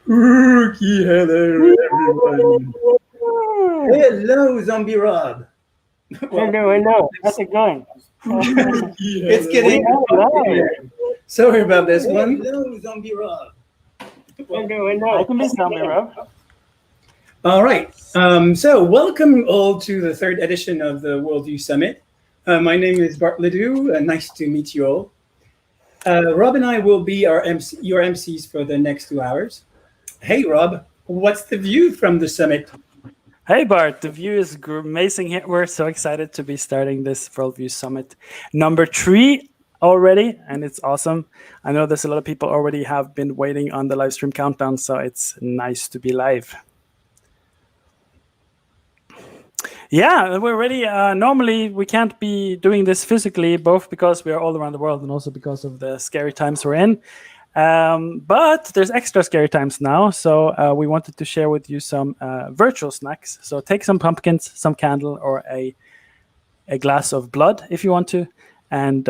Hello, everyone. Hello, Zombie Rob. Hello. How's it going? It's getting sorry about this one. Hello, Zombie Rob. I can be Zombie Rob. All right. So welcome all to the third edition of the Vue Summit. My name is Bart Ledoux. Nice to meet you all. Rob and I will be your MCs for the next 2 hours. Hey, Rob, what's the view from the summit? Hey Bart, the view is amazing here. We're so excited to be starting this Vue Summit number 3 already, and it's awesome. I know there's a lot of people already have been waiting on the live stream countdown, so it's nice to be live. Yeah, we're ready. Normally, we can't be doing this physically, both because we are all around the world and also because of the scary times we're in. But there's extra scary times now, so we wanted to share with you some virtual snacks. So take some pumpkins, some candle, or a glass of blood if you want to, and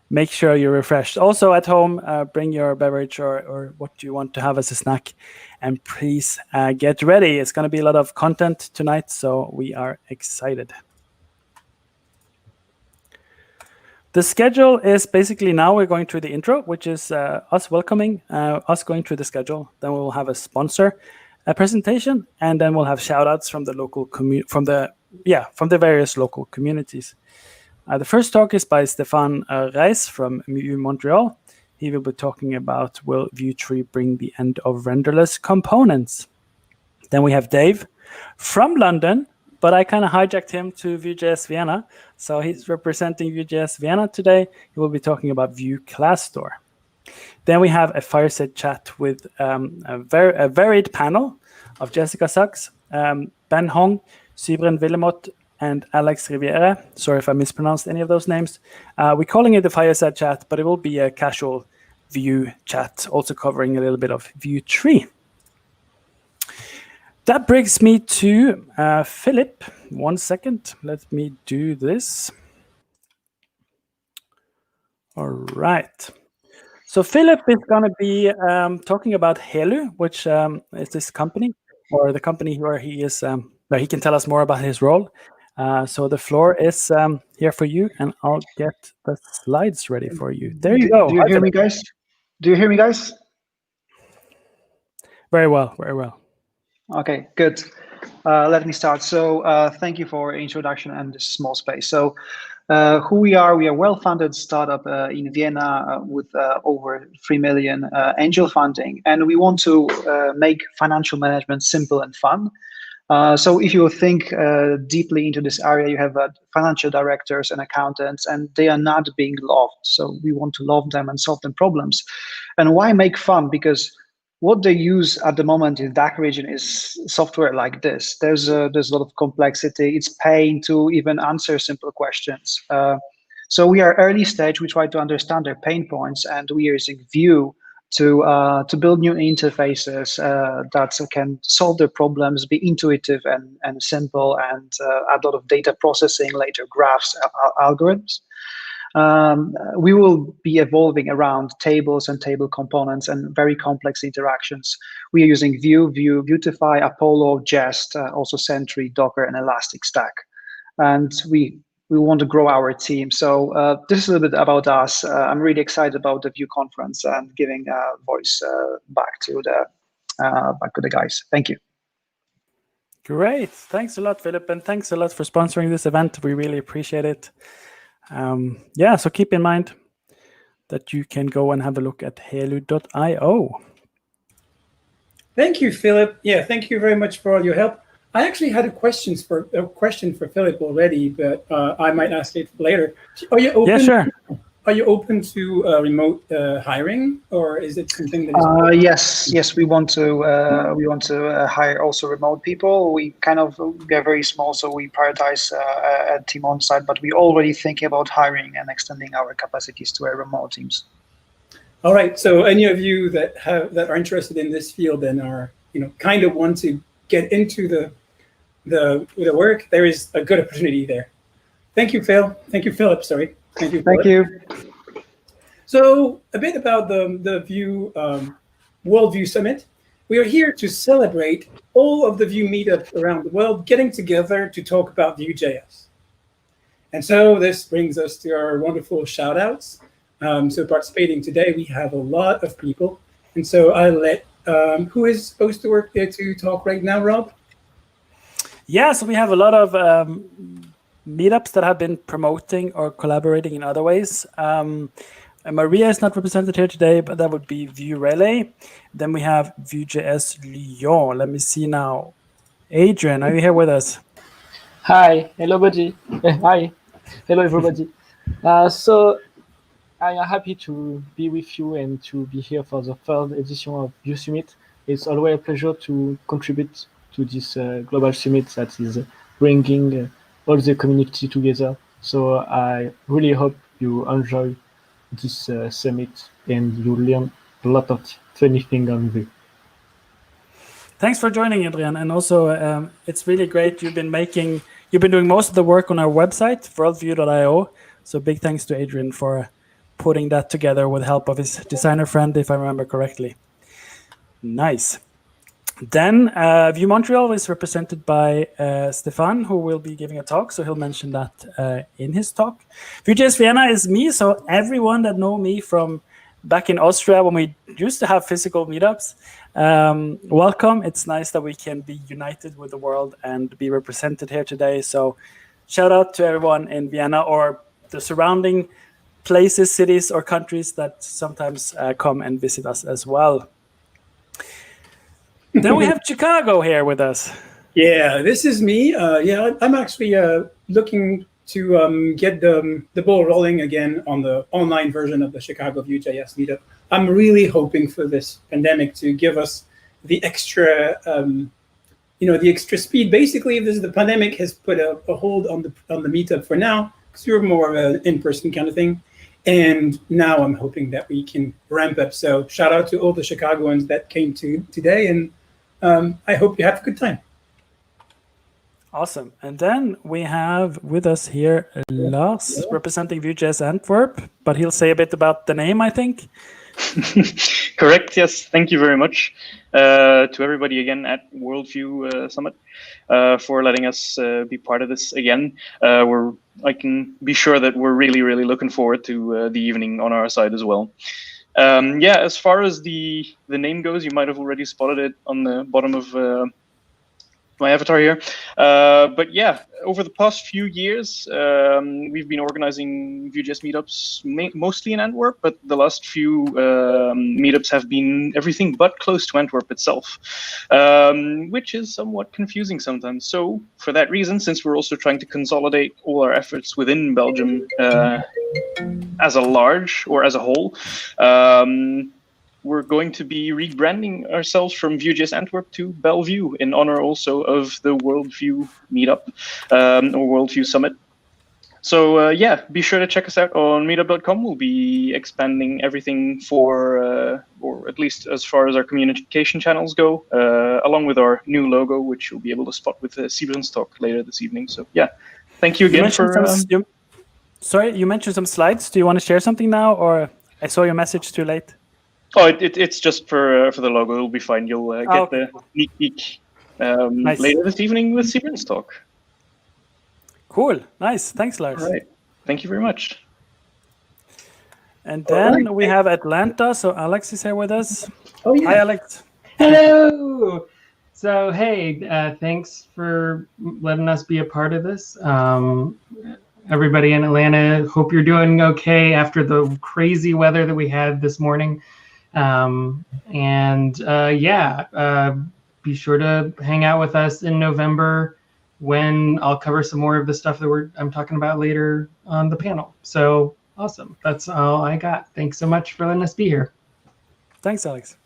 make sure you're refreshed. Also at home, bring your beverage or what you want to have as a snack, and please get ready. It's going to be a lot of content tonight, so we are excited. The schedule is basically now we're going through the intro, which is us welcoming, us going through the schedule. Then we will have a sponsor presentation, and then we'll have shout-outs from the local from the various local communities. The first talk is by Stéphane Reiss from Vue Montreal. He will be talking about will Vue 3 bring the end of renderless components. Then we have Dave from London, but I kind of hijacked him to Vue.js Vienna. So he's representing Vue.js Vienna today. He will be talking about Vue Class Store. Then we have a fireside chat with a varied panel of Jessica Sachs, Ben Hong, Sybren Willemot, and Alex Riviere. Sorry if I mispronounced any of those names. We're calling it the fireside chat, but it will be a casual Vue chat, also covering a little bit of Vue 3. That brings me to Philip. 1 second. Let me do this. All right. So Philip is going to be talking about Ledoux, which is this company, or the company where he is, where he can tell us more about his role. So the floor is here for you, and I'll get the slides ready for you. There you go. Do you hear me, guys? Do you hear me, guys? Very well, very well. Okay, good. Let me start. So thank you for introduction and this small space. So who we are a well-funded startup in Vienna with over 3 million angel funding, and we want to make financial management simple and fun. So if you think deeply into this area, you have financial directors and accountants, and they are not being loved. So we want to love them and solve them problems. And why make fun? Because what they use at the moment in DACH region is software like this. There's a lot of complexity. It's pain to even answer simple questions. So we are early stage. We try to understand their pain points, and we are using Vue to build new interfaces that can solve their problems, be intuitive and simple, and add a lot of data processing, later graphs, algorithms. We will be evolving around tables and table components and very complex interactions. We are using Vue, Vuetify, Apollo, Jest, also Sentry, Docker, and Elastic Stack. And we want to grow our team. So this is a little bit about us. I'm really excited about the Vue conference and giving voice back to the guys. Thank you. Great. Thanks a lot, Philip, and thanks a lot for sponsoring this event. We really appreciate it. So keep in mind that you can go and have a look at Ledoux.io. Thank you, Philip. Yeah, thank you very much for all your help. I actually had a question for Philip already, but I might ask it later. Are you open? Yeah, sure. Are you open to remote hiring, or is it something that is? Yes, we want to hire also remote people. We are very small, so we prioritize a team on site. But we already thinking about hiring and extending our capacities to our remote teams. All right. So any of you that are interested in this field and are kind of want to get into the work, there is a good opportunity there. Thank you, Phil. Thank you, Philip. Sorry. Thank you. Thank you. So a bit about the Vue World Vue Summit. We are here to celebrate all of the Vue meetups around the world getting together to talk about Vue.js. And so this brings us to our wonderful shout outs. So participating today, we have a lot of people. And so I let, who is supposed to work there to talk right now, Rob? Yeah, so we have a lot of meetups that have been promoting or collaborating in other ways. Maria is not represented here today, but that would be Vue Raleigh. Then we have Vue.js Lyon. Let me see now. Adrian, are you here with us? Hi, hello, buddy. Hi, hello, everybody. So I am happy to be with you and to be here for the third edition of Vue Summit. It's always a pleasure to contribute to this global summit that is bringing all the community together. So I really hope you enjoy this summit and you learn a lot of funny things on Vue. Thanks for joining, Adrian. And also, it's really great. You've been doing most of the work on our website, worldvue.io. So big thanks to Adrian for putting that together with help of his designer friend, if I remember correctly. Nice. Then Vue Montreal is represented by Stéphane, who will be giving a talk. So he'll mention that in his talk. Vue.js Vienna is me. So everyone that know me from back in Austria when we used to have physical meetups, welcome. It's nice that we can be united with the world and be represented here today. So shout out to everyone in Vienna or the surrounding places, cities, or countries that sometimes come and visit us as well. Then we have Chicago here with us. Yeah, this is me. I'm actually looking to get the ball rolling again on the online version of the Chicago Vue.js meetup. I'm really hoping for this pandemic to give us the extra, the extra speed. Basically, the pandemic has put a hold on the meetup for now, because we were more of an in-person kind of thing. And now I'm hoping that we can ramp up. So shout out to all the Chicagoans that came to today, and I hope you have a good time. Awesome. And then we have with us here Lars representing VueJS Antwerp, but he'll say a bit about the name, I think. Correct, yes. Thank you very much to everybody again at World Vue Summit for letting us be part of this again. I can be sure that we're really, really looking forward to the evening on our side as well. As far as the name goes, you might have already spotted it on the bottom of my avatar here. But yeah, over the past few years, we've been organizing VueJS meetups mostly in Antwerp, but the last few meetups have been everything but close to Antwerp itself, which is somewhat confusing sometimes. So for that reason, since we're also trying to consolidate all our efforts within Belgium as a large or as a whole, we're going to be rebranding ourselves from VueJS Antwerp to Bellevue in honor also of the World Vue meetup or World Vue Summit. So be sure to check us out on meetup.com. We'll be expanding everything for, or at least as far as our communication channels go, along with our new logo, which you'll be able to spot with Sieben's talk later this evening. So yeah, thank you again for... Sorry, you mentioned some slides. Do you want to share something now, or I saw your message too late? Oh, it's just for the logo. It'll be fine. You'll get the sneak peek nice. Later this evening with Sieben's talk. Cool. Nice. Thanks, Lars. All right. Thank you very much. And then we have Atlanta. So Alex is here with us. Oh, yeah. Hi, Alex. Hello. So, hey, thanks for letting us be a part of this. Everybody in Atlanta, hope you're doing okay after the crazy weather that we had this morning. Be sure to hang out with us in November when I'll cover some more of the stuff that I'm talking about later on the panel. So awesome. That's all I got. Thanks so much for letting us be here. Thanks, Alex.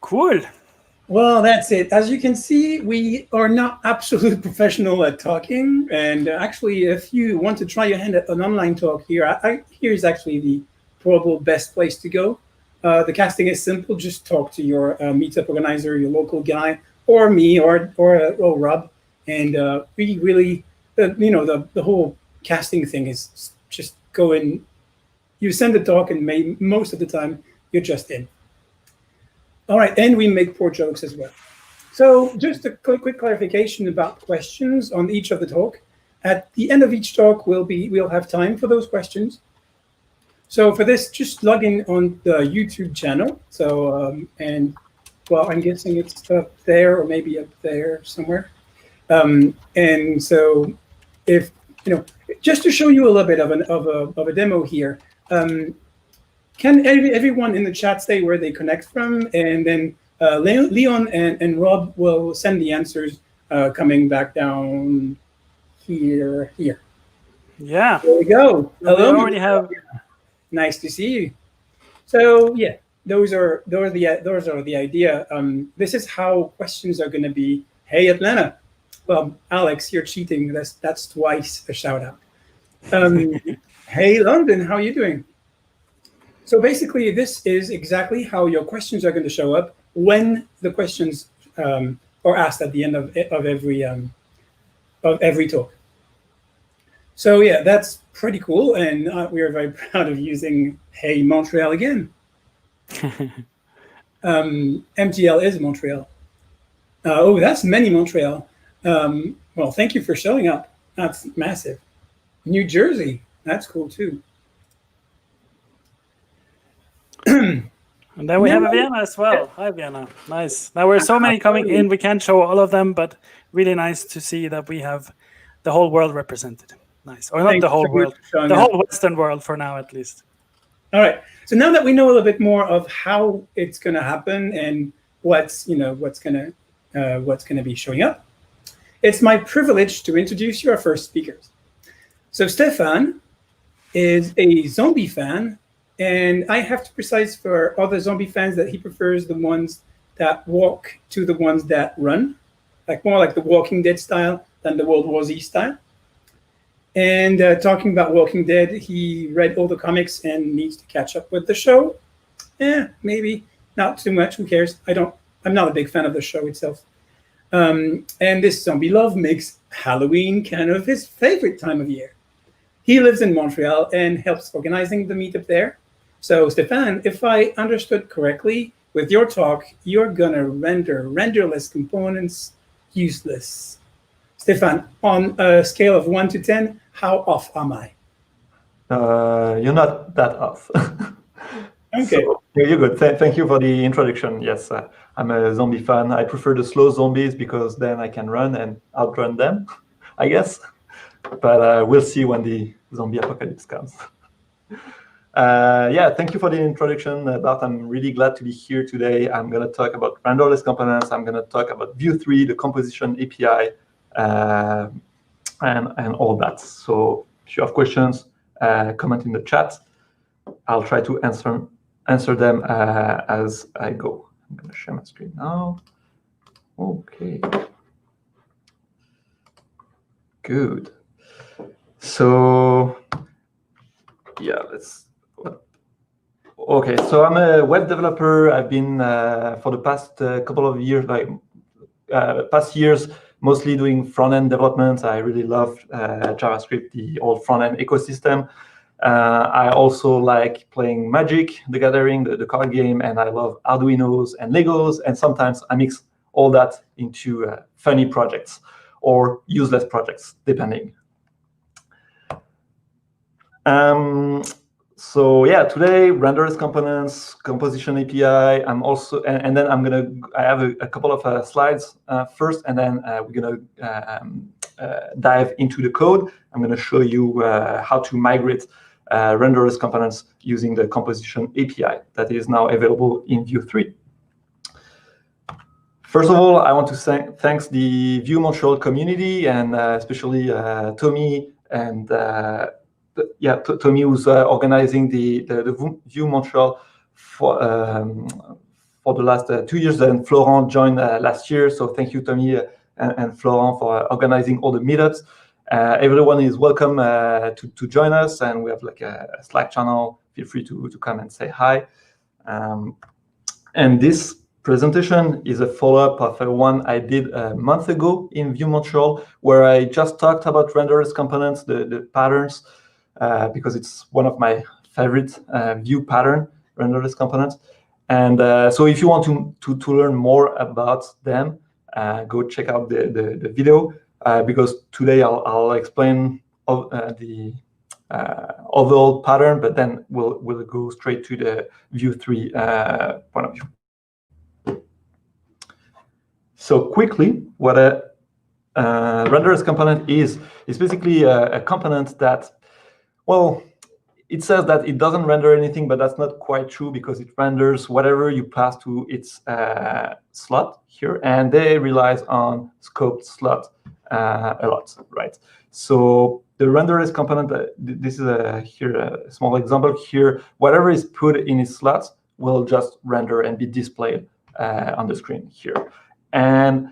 Cool. Well, that's it. As you can see, we are not absolute professional at talking. And actually, if you want to try your hand at an online talk here, here's actually the probable best place to go. The casting is simple. Just talk to your meetup organizer, your local guy, or me, or Rob. And we really, the whole casting thing is just go in. You send the talk, and most of the time, you're just in. All right, and we make poor jokes as well. So just a quick clarification about questions on each of the talk. At the end of each talk, we'll have time for those questions. So for this, just log in on the YouTube channel. So and well, I'm guessing it's up there or maybe up there somewhere. And so if just to show you a little bit of a demo here. Can everyone in the chat say where they connect from? And then Leon and Rob will send the answers coming back down here. Yeah. There we go. Hello. We already have. Nice to see you. So yeah, those are the idea. This is how questions are going to be. Hey Atlanta. Well, Alex, you're cheating. That's twice a shout out. Hey London, how are you doing? So basically, this is exactly how your questions are going to show up when the questions are asked at the end of every talk. So yeah, that's pretty cool, and we are very proud of using Hey Montreal again. MTL is Montreal. Oh, that's many Montreal. Well, thank you for showing up. That's massive. New Jersey, that's cool too. And then we have a Vienna as well. Hi, Vienna. Nice. Now we're so many coming in, we can't show all of them, but really nice to see that we have the whole world represented. Nice. Or not the whole world, the whole Western world for now, at least. All right. So now that we know a little bit more of how it's going to happen and what's going to be showing up, it's my privilege to introduce you our first speakers. So Stéphane is a zombie fan. And I have to precise for other zombie fans that he prefers the ones that walk to the ones that run, like more like the Walking Dead style than the World War Z style. And talking about Walking Dead, he read all the comics and needs to catch up with the show. Maybe not too much. Who cares? I'm not a big fan of the show itself. And this zombie love makes Halloween kind of his favorite time of year. He lives in Montreal and helps organizing the meetup there. So Stéphane, if I understood correctly, with your talk, you're gonna render renderless components useless. Stéphane, on a scale of 1 to 10, how off am I? You're not that off. Okay. So, you're good. Thank you for the introduction. Yes, I'm a zombie fan. I prefer the slow zombies because then I can run and outrun them, I guess. But we'll see when the zombie apocalypse comes. Yeah, thank you for the introduction, Bart. I'm really glad to be here today. I'm going to talk about renderless components. I'm going to talk about Vue 3, the composition API, and all that. So if you have questions, comment in the chat. I'll try to answer them as I go. I'm going to share my screen now. Okay. Good. So yeah, okay, so I'm a web developer. I've been for the past couple of years, past years, mostly doing front-end development. I really love JavaScript, the old front-end ecosystem. I also like playing Magic: The Gathering, the card game, and I love Arduinos and Legos. And sometimes I mix all that into funny projects or useless projects, depending. So yeah, today renderless components, composition API. I'm also, and then I have a couple of slides first, and then we're gonna dive into the code. I'm gonna show you how to migrate renderless components using the composition API that is now available in Vue 3. First of all, I want to thank the Vue Montreal community, and especially Tommy and Tommy, who's organizing the Vue Montreal for the last 2 years, and Florent joined last year. So thank you, Tommy and Florent, for organizing all the meetups. Everyone is welcome to join us, and we have like a Slack channel. Feel free to come and say hi. And this presentation is a follow-up of one I did a month ago in Vue Montreal, where I just talked about renderless components, the patterns, because it's one of my favorite Vue pattern, renderless components. And so if you want to learn more about them, go check out the video, because today I'll explain the overall pattern, but then we'll go straight to the Vue 3 point of view. So quickly, what a renderless component is basically a component that, well, it says that it doesn't render anything, but that's not quite true, because it renders whatever you pass to its slot here, and they relies on scoped slot a lot, right? So the renderless component, this is here a small example here. Whatever is put in its slots will just render and be displayed on the screen here. And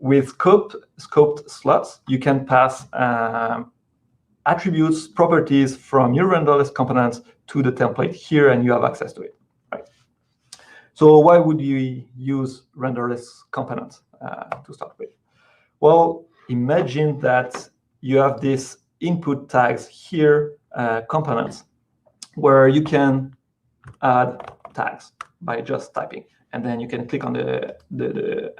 with scoped slots, you can pass attributes, properties from your renderless components to the template here, and you have access to it, right? So why would you use renderless components to start with? Well, imagine that you have this input tags here, components, where you can add tags by just typing. And then you can click on the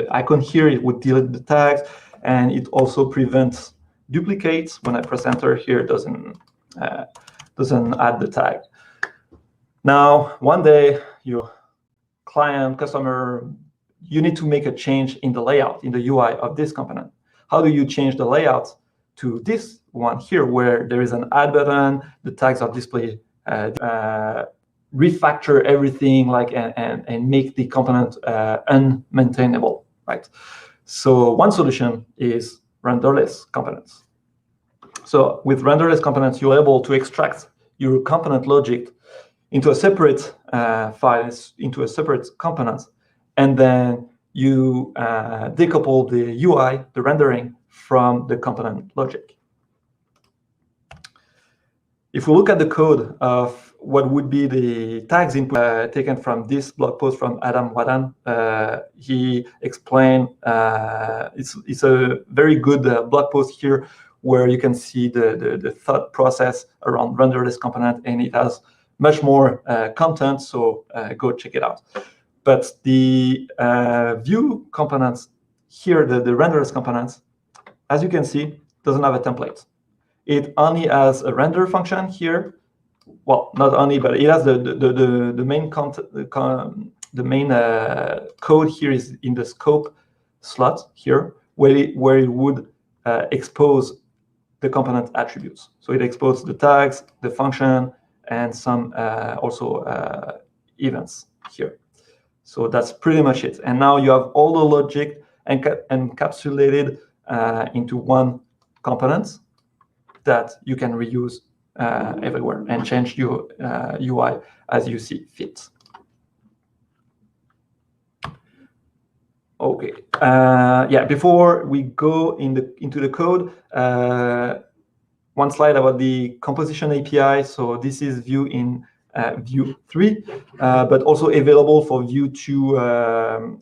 icon here. It would delete the tags, and it also prevents duplicates. When I press enter here, it doesn't add the tag. Now, one day, your client, customer, you need to make a change in the layout, in the UI of this component. How do you change the layout to this one here, where there is an add button, the tags are displayed, refactor everything, like, and make the component unmaintainable, right? So one solution is renderless components. So with renderless components, you're able to extract your component logic into a separate file, into a separate component, and then you decouple the UI, the rendering, from the component logic. If we look at the code of what would be the tags input taken from this blog post from Adam Wadan, he explained, it's a very good blog post here, where you can see the thought process around renderless component, and it has much more content, so go check it out. But the Vue components here, the renderless components, as you can see, doesn't have a template. It only has a render function here. Well, not only, but it has the main code here is in the scope slot here, where it would expose the component attributes. So it exposes the tags, the function, and some also events here. So that's pretty much it. And now you have all the logic encapsulated into one component that you can reuse everywhere and change your UI as you see fit. Okay. Yeah. Before we go into the code, one slide about the composition API. So this is Vue in Vue 3, but also available for Vue 2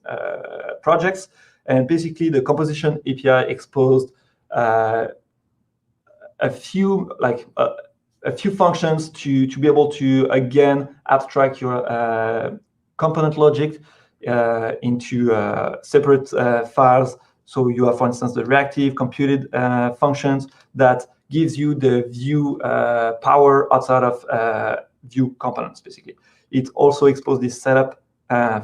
projects. And basically, the composition API exposed a few functions to be able to again abstract your component logic into separate files. So you have, for instance, the reactive computed functions that gives you the Vue power outside of Vue components, basically. It also exposed this setup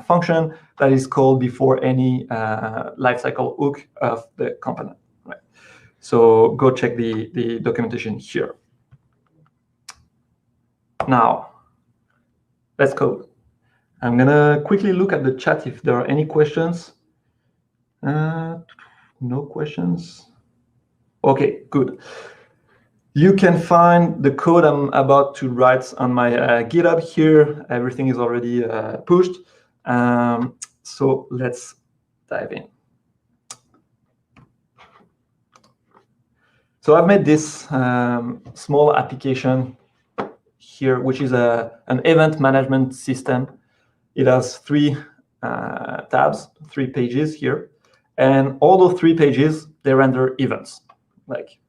function that is called before any lifecycle hook of the component. Right? So go check the documentation here. Now, let's code. I'm going to quickly look at the chat if there are any questions. No questions. Okay, good. You can find the code I'm about to write on my GitHub here. Everything is already pushed. So let's dive in. So I've made this small application here, which is an event management system. It has 3 tabs, 3 pages here. And all those 3 pages, they render events like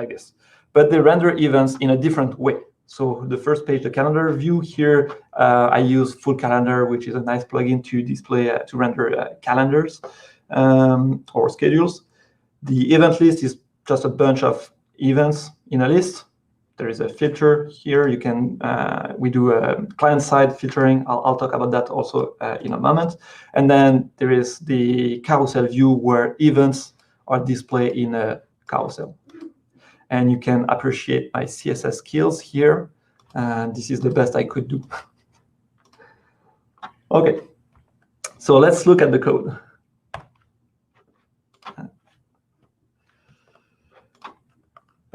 this. But they render events in a different way. So the first page, the calendar view here, I use Full Calendar, which is a nice plugin to display, to render calendars or schedules. The event list is just a bunch of events in a list. There is a filter here. You can, we do a client-side filtering. I'll talk about that also in a moment. And then there is the carousel view where events are displayed in a carousel. And you can appreciate my CSS skills here. And this is the best I could do. Okay, so let's look at the code.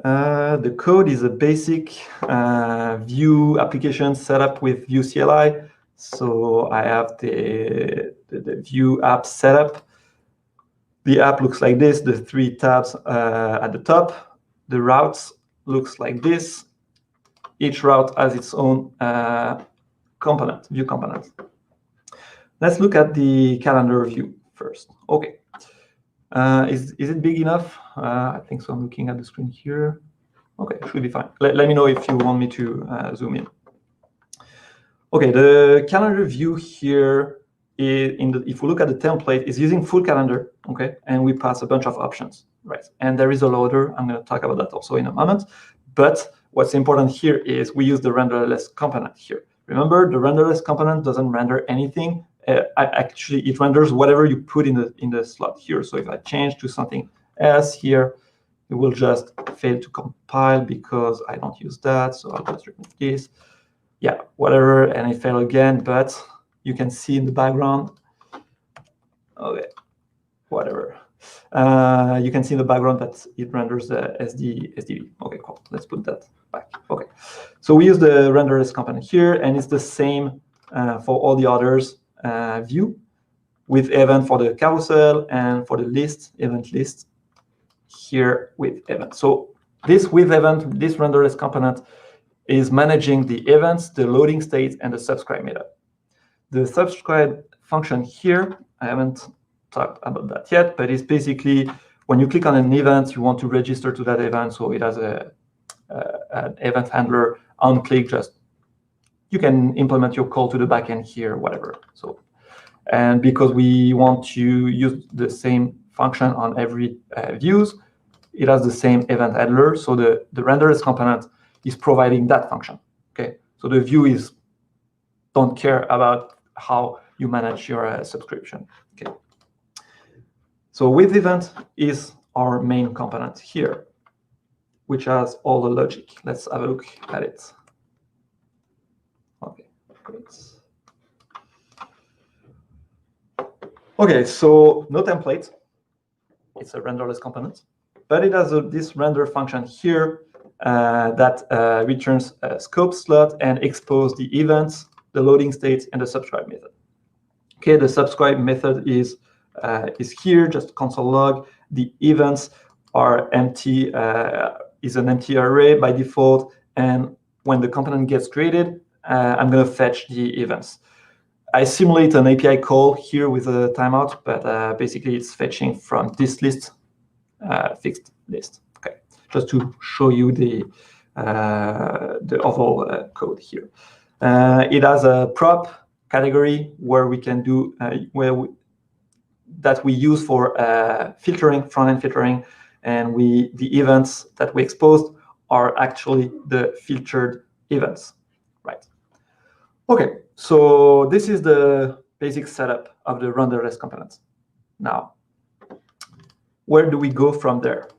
The code is a basic Vue application set up with Vue CLI. So I have the Vue app set up. The app looks like this, the 3 tabs at the top. The routes looks like this. Each route has its own component, Vue component. Let's look at the calendar view first. Okay. Is it big enough? I think so. I'm looking at the screen here. Okay, should be fine. Let me know if you want me to zoom in. Okay, the calendar view here, if we look at the template, is using full calendar, okay? And we pass a bunch of options, right? And there is a loader. I'm going to talk about that also in a moment. But what's important here is we use the renderless component here. Remember, the renderless component doesn't render anything. Actually, it renders whatever you put in the slot here. So if I change to something else here, it will just fail to compile because I don't use that. So I'll just remove this. Yeah, whatever, and it failed again. But you can see in the background. Okay, whatever. You can see in the background that it renders the SDV. Okay, cool. Let's put that back. Okay, so we use the renderless component here, and it's the same for all the others. View with event for the carousel and for the list, event list here with event. So this with event, this renderless component is managing the events, the loading states, and the subscribe method. The subscribe function here, I haven't talked about that yet, but it's basically when you click on an event, you want to register to that event. So it has an event handler on click, just you can implement your call to the backend here, whatever. So, and because we want to use the same function on every views, it has the same event handler. So the renderless component is providing that function. Okay, so the view don't care about how you manage your subscription. Okay, so with event is our main component here, which has all the logic. Let's have a look at it. Okay, great. Okay, so no template. It's a renderless component, but it has this render function here that returns a scope slot and expose the events, the loading states, and the subscribe method. Okay, the subscribe method is here, just console log. The events are empty, is an empty array by default, and when the component gets created, I'm going to fetch the events. I simulate an API call here with a timeout, but basically it's fetching from this list, fixed list. Okay, just to show you the overall code here. It has a prop category where we can do that we use for filtering, front-end filtering, and the events that we exposed are actually the filtered events, right? Okay, so this is the basic setup of the renderless components. Now, where do we go from there?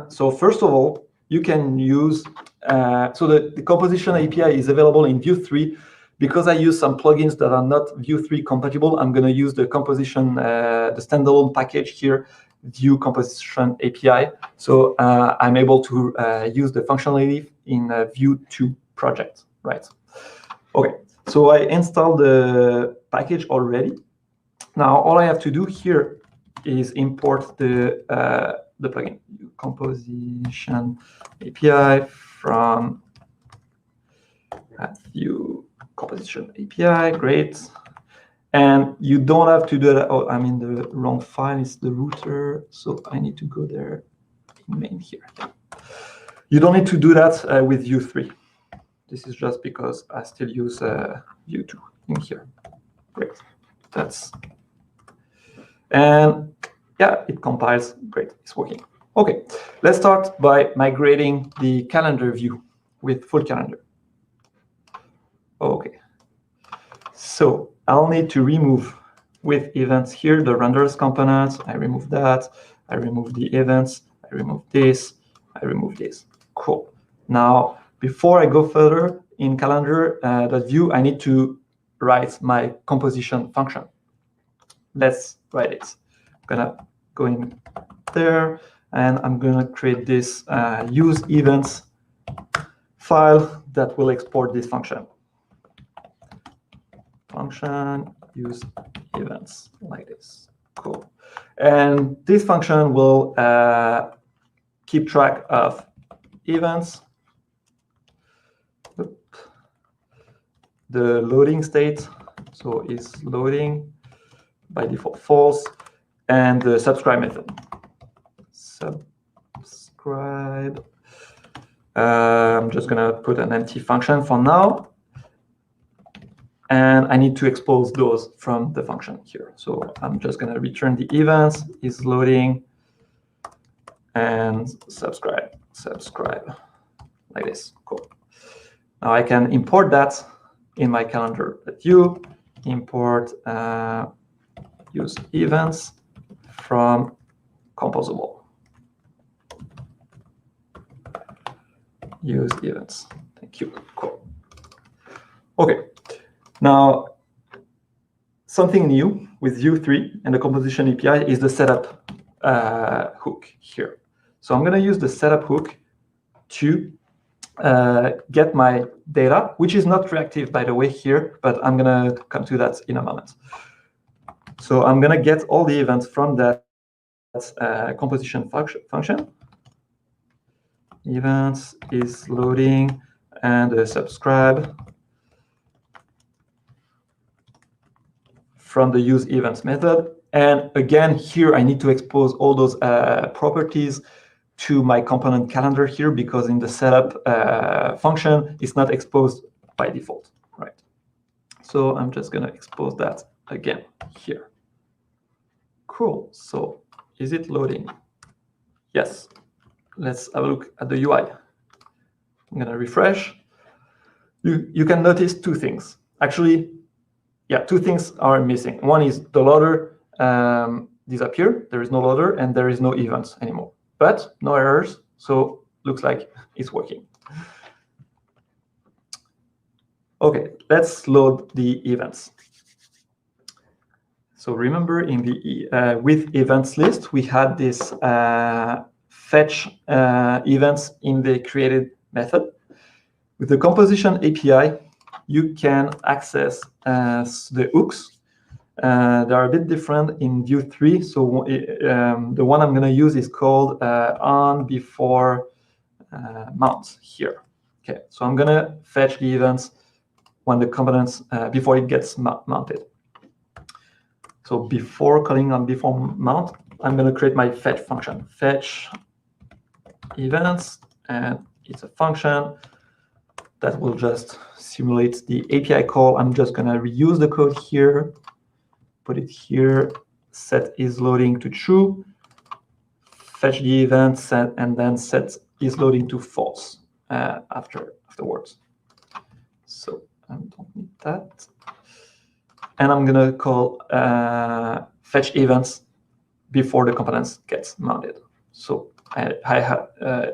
So first of all, you can use, so the composition API is available in Vue 3. Because I use some plugins that are not Vue 3 compatible, I'm going to use the composition, the standalone package here, Vue Composition API. So I'm able to use the functionality in Vue 2 project, right? Okay, so I installed the package already. Now all I have to do here is import the plugin, Composition API from Vue Composition API, great. And you don't have to do that. Oh, I'm in the wrong file. It's the router, so I need to go there in main here. You don't need to do that with Vue 3. This is just because I still use Vue 2 in here. Great. And yeah, it compiles. Great, it's working. Okay, let's start by migrating the calendar view with full calendar. Okay, so I'll need to remove with events here the Renderless components. I remove that. I remove the events. I remove this. I remove this. Cool. Now, before I go further in calendar.vue, I need to write my composition function. Let's write it. I'm gonna go in there, and I'm gonna create this use events file that will export this function. Function use events like this. Cool. And this function will keep track of events, the loading state, so it's loading by default false, and the subscribe method. Subscribe. I'm just gonna put an empty function for now. And I need to expose those from the function here. So I'm just going to return the events, is loading, and subscribe, like this. Cool. Now I can import that in my calendar.vue, import use events from composable. Use events. Thank you. Cool. Okay. Now, something new with Vue 3 and the composition API is the setup hook here. So I'm going to use the setup hook to get my data, which is not reactive, by the way, here, but I'm going to come to that in a moment. So I'm going to get all the events from that composition function. Events is loading, and subscribe from the use events method. And again, here I need to expose all those properties to my component calendar here, because in the setup function, it's not exposed by default, right? So I'm just going to expose that again here. Cool. So is it loading? Yes. Let's have a look at the UI. I'm going to refresh. You can notice two things. Actually, yeah, two things are missing. One is the loader disappeared. There is no loader, and there is no events anymore. But no errors, so looks like it's working. Okay, let's load the events. So remember, in the with events list, we had this fetch events in the created method. With the composition API, you can access the hooks. They are a bit different in Vue 3. So the one I'm going to use is called on before mount here. Okay, so I'm going to fetch the events when the components before it gets mounted. So before calling on before mount, I'm going to create my fetch function. Fetch events, and it's a function that will just simulate the API call. I'm just going to reuse the code here, put it here, set is loading to true, fetch the event, set, and then set is loading to false afterwards. So I don't need that. And I'm going to call fetch events before the components get mounted. So I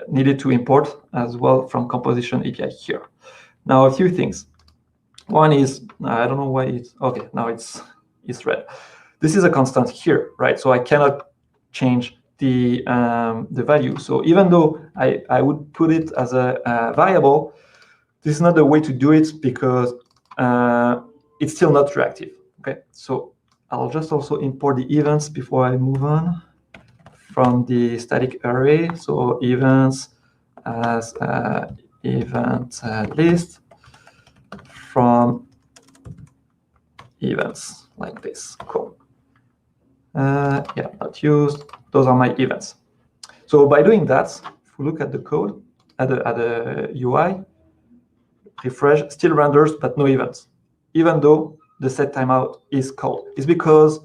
needed to import as well from composition API here. Now a few things. One is, I don't know why it's, okay, now it's red. This is a constant here, right? So I cannot change the value. So even though I would put it as a variable, this is not the way to do it, because it's still not reactive. Okay, so I'll just also import the events before I move on from the static array. So events as event list from events like this. Cool. Yeah, not used. Those are my events. So by doing that, if we look at the code, at the UI, refresh, still renders, but no events, even though the set timeout is called. It's because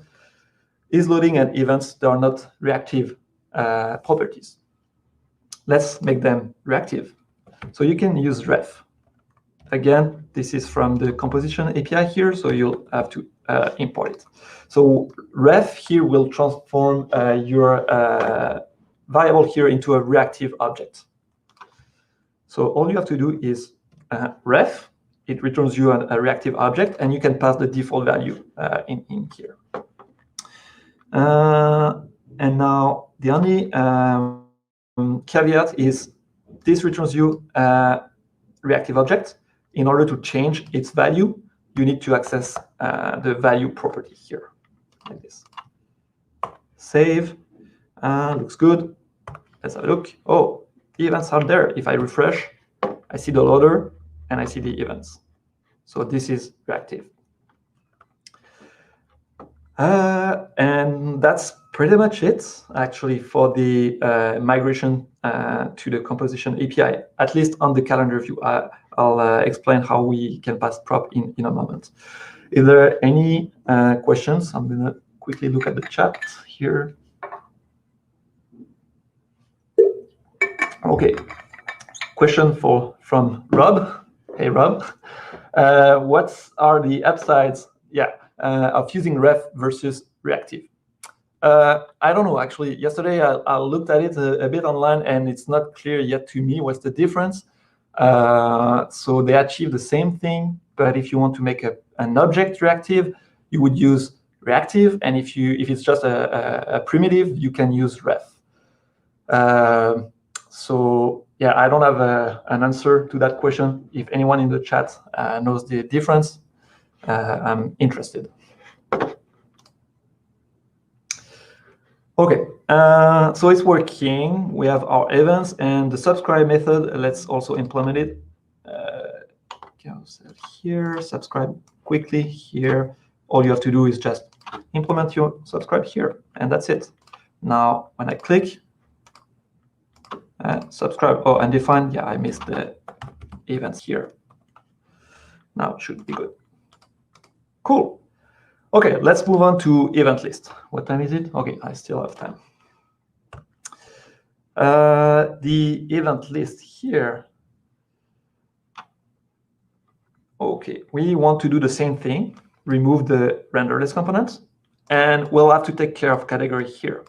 is loading and events, they are not reactive properties. Let's make them reactive. So you can use ref. Again, this is from the composition API here, so you'll have to import it. So ref here will transform your variable here into a reactive object. So all you have to do is ref. It returns you a reactive object, and you can pass the default value in here. And now the only caveat is this returns you a reactive object. In order to change its value, you need to access the value property here, like this. Save, looks good. Let's have a look. Oh, the events are there. If I refresh, I see the loader and I see the events. So this is reactive. And that's pretty much it, actually, for the migration to the composition API, at least on the calendar view. I'll explain how we can pass prop in a moment. Is there any questions? I'm going to quickly look at the chat here. Okay. Question from Rob. Hey, Rob. What are the upsides of using ref versus reactive? I don't know, actually. Yesterday, I looked at it a bit online, and it's not clear yet to me what's the difference. So they achieve the same thing, but if you want to make an object reactive, you would use reactive, and if it's just a primitive, you can use ref. So yeah, I don't have an answer to that question. If anyone in the chat knows the difference, I'm interested. Okay, so it's working. We have our events and the subscribe method. Let's also implement it. Here, subscribe quickly here. All you have to do is just implement your subscribe here, and that's it. Now, when I click subscribe, oh, and define, yeah, I missed the events here. Now it should be good. Cool. Okay, let's move on to event list. What time is it? Okay, I still have time. The event list here. Okay, we want to do the same thing, remove the renderless components, and we'll have to take care of category here.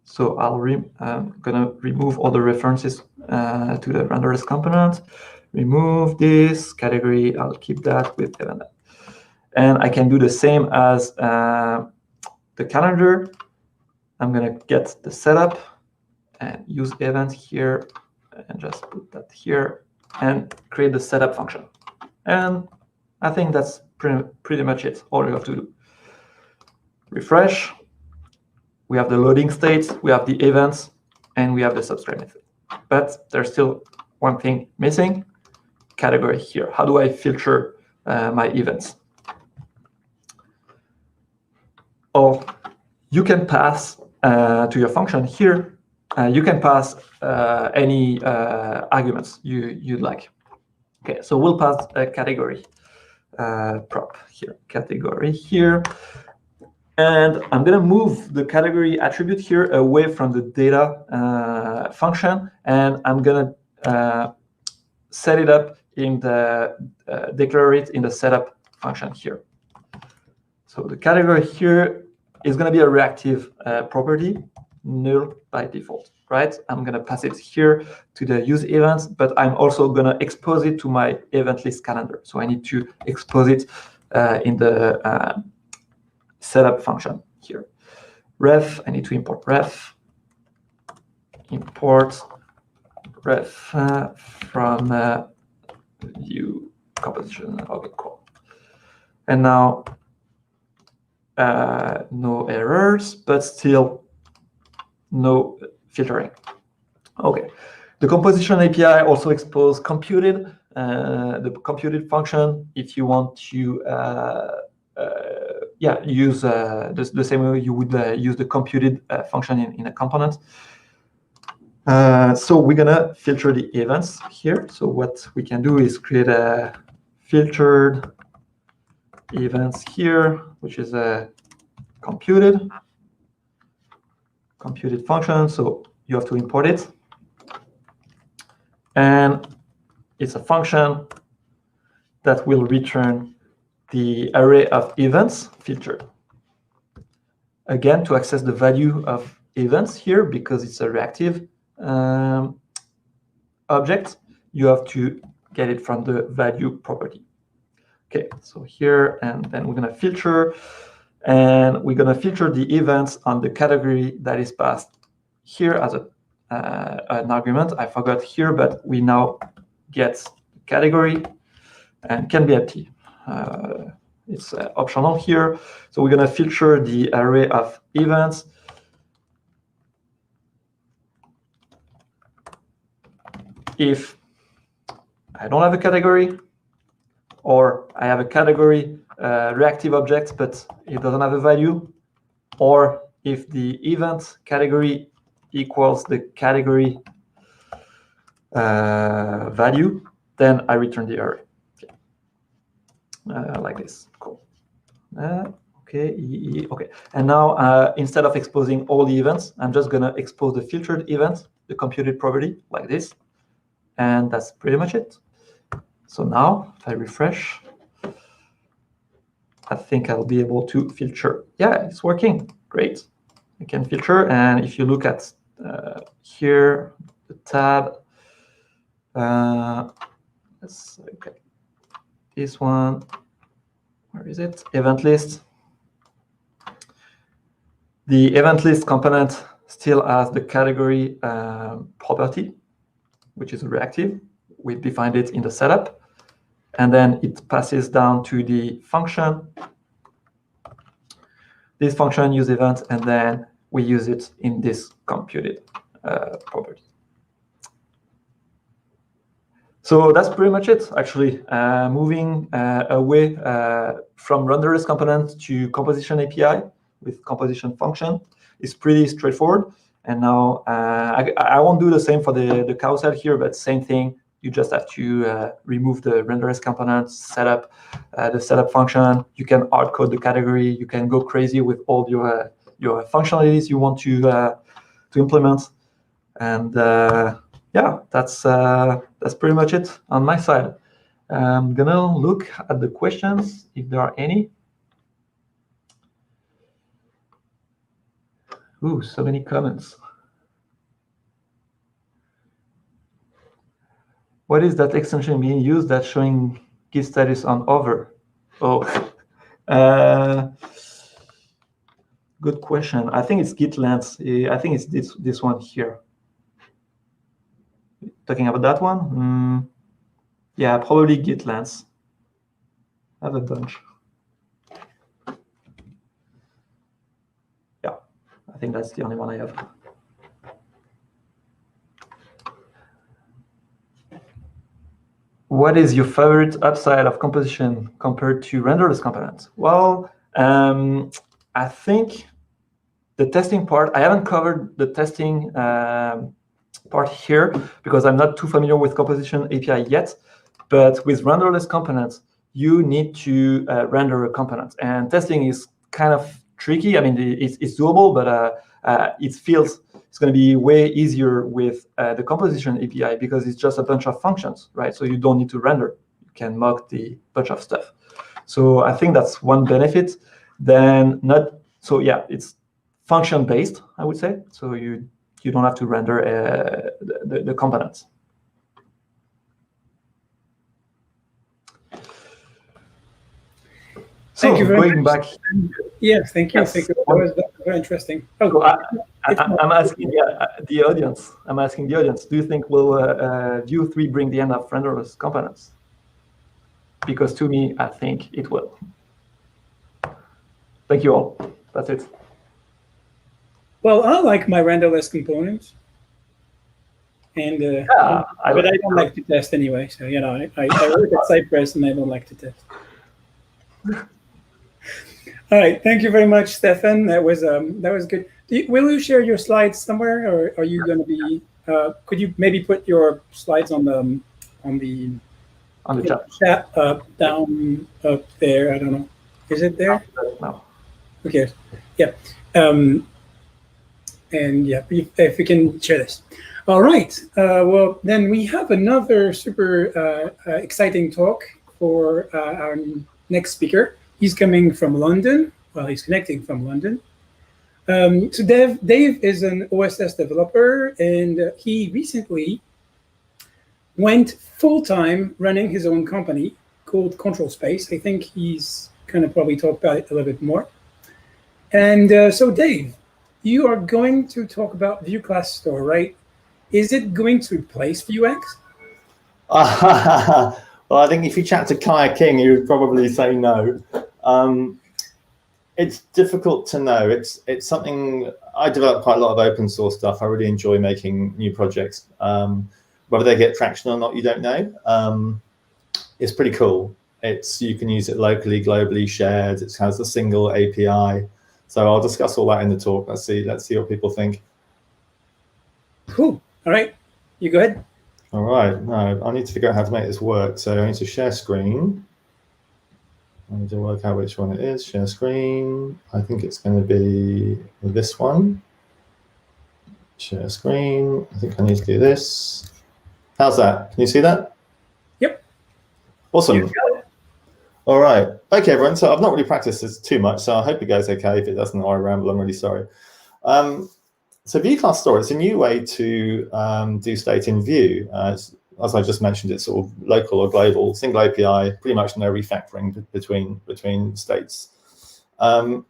So I'm gonna remove all the references to the renderless component. Remove this category. I'll keep that with event. And I can do the same as the calendar. I'm gonna get the setup and use event here and just put that here and create the setup function. And I think that's pretty much it. All you have to do. Refresh. We have the loading state, we have the events, and we have the subscribe method. But there's still one thing missing, category here. How do I filter my events? Oh, you can pass to your function here, you can pass any arguments you'd like. Okay, so we'll pass a category prop here, category here. And I'm going to move the category attribute here away from the data function, and I'm going to set it up in the declare it in the setup function here. So the category here is going to be a reactive property, null by default, right? I'm going to pass it here to the use events, but I'm also going to expose it to my event list calendar. So I need to expose it in the setup function here. Ref, I need to import ref. Import ref from Vue composition. Okay, cool. And now no errors, but still no filtering. Okay. The composition API also exposes computed, the computed function if you want to use the same way you would use the computed function in a component. So we're gonna filter the events here. So what we can do is create a filtered events here, which is a computed function. So you have to import it. And it's a function that will return the array of events filtered. Again, to access the value of events here, because it's a reactive object, you have to get it from the value property. Okay, so here, and then we're going to filter, and we're going to filter the events on the category that is passed here as an argument. I forgot here, but we now get category and can be empty. It's optional here. So we're going to filter the array of events. If I don't have a category, or I have a category reactive object, but it doesn't have a value, or if the event category equals the category value, then I return the array. Okay. Like this. Cool. Okay. And now, instead of exposing all the events, I'm just going to expose the filtered event, the computed property, like this. And that's pretty much it. So now, if I refresh, I think I'll be able to filter. Yeah, it's working. Great. I can filter. And if you look at here, the tab, okay. This one, where is it? Event list. The event list component still has the category property, which is reactive. We defined it in the setup. And then it passes down to the function. This function use event, and then we use it in this computed property. So that's pretty much it, actually. Moving away from renderless component to composition API with composition function is pretty straightforward. And now I won't do the same for the carousel here, but same thing. You just have to remove the renderless component, set up the setup function. You can hard code the category. You can go crazy with all your functionalities you want to implement. And yeah, that's pretty much it on my side. I'm gonna look at the questions if there are any. Ooh, so many comments. What is that extension being used that's showing Git status on over? Oh, good question. I think it's Git length. I think it's this one here. Talking about that one? Yeah, probably Git length. I have a bunch. Yeah, I think that's the only one I have. What is your favorite upside of composition compared to renderless components? Well, I think the testing part, I haven't covered the testing part here because I'm not too familiar with composition API yet. But with renderless components, you need to render a component. And testing is kind of tricky. I mean, it's doable, but it feels it's going to be way easier with the composition API because it's just a bunch of functions, right? So you don't need to render. You can mock the bunch of stuff. So I think that's one benefit. Then so yeah, it's function-based, I would say. So you don't have to render the components. So thank you very going much. back. Yes, thank you. Yes. Thank you. That was very interesting. Oh, So I'm asking the audience. Do you think will Vue 3 bring the end of renderless components? Because to me, I think it will. Thank you all. That's it. well, I like my renderless components, and but I don't like to test anyway. So you know, I work at Cypress, and I don't like to test. All right, thank you very much, Stéphane. That was good. Will you share your slides somewhere, or are you going to be Could you maybe put your slides on the chat down up there? I don't know. Is it there? No. Okay. Yeah. And yeah, if we can share this. All right. Well, then we have another super exciting talk for our next speaker. He's coming from London. Well, he's connecting from London. So Dave is an OSS developer, and he recently went full-time running his own company called Control Space. I think he's going to probably talk about it a little bit more. And so Dave, you are going to talk about Vue Class Store, right? Is it going to replace Vuex? Well, I think if you chat to Kaya King, he would probably say no. It's difficult to know. It's something, I develop quite a lot of open source stuff. I really enjoy making new projects. Whether they get traction or not, you don't know. It's pretty cool. You can use it locally, globally, shared. It has a single API. So I'll discuss all that in the talk. Let's see what people think. Cool. All right. You go ahead. All right. No, I need to figure out how to make this work. So I need to share screen. I need to work out which one it is. Share screen. I think it's going to be this one. Share screen. I think I need to do this. How's that? Can you see that? Yep. Awesome. All right. Okay, everyone. So I've not really practiced this too much, so I hope it goes okay. If it doesn't, I ramble. I'm really sorry. So Vue Class Store, it's a new way to do state in Vue. As I just mentioned, it's sort of local or global, single API, pretty much no refactoring between states. But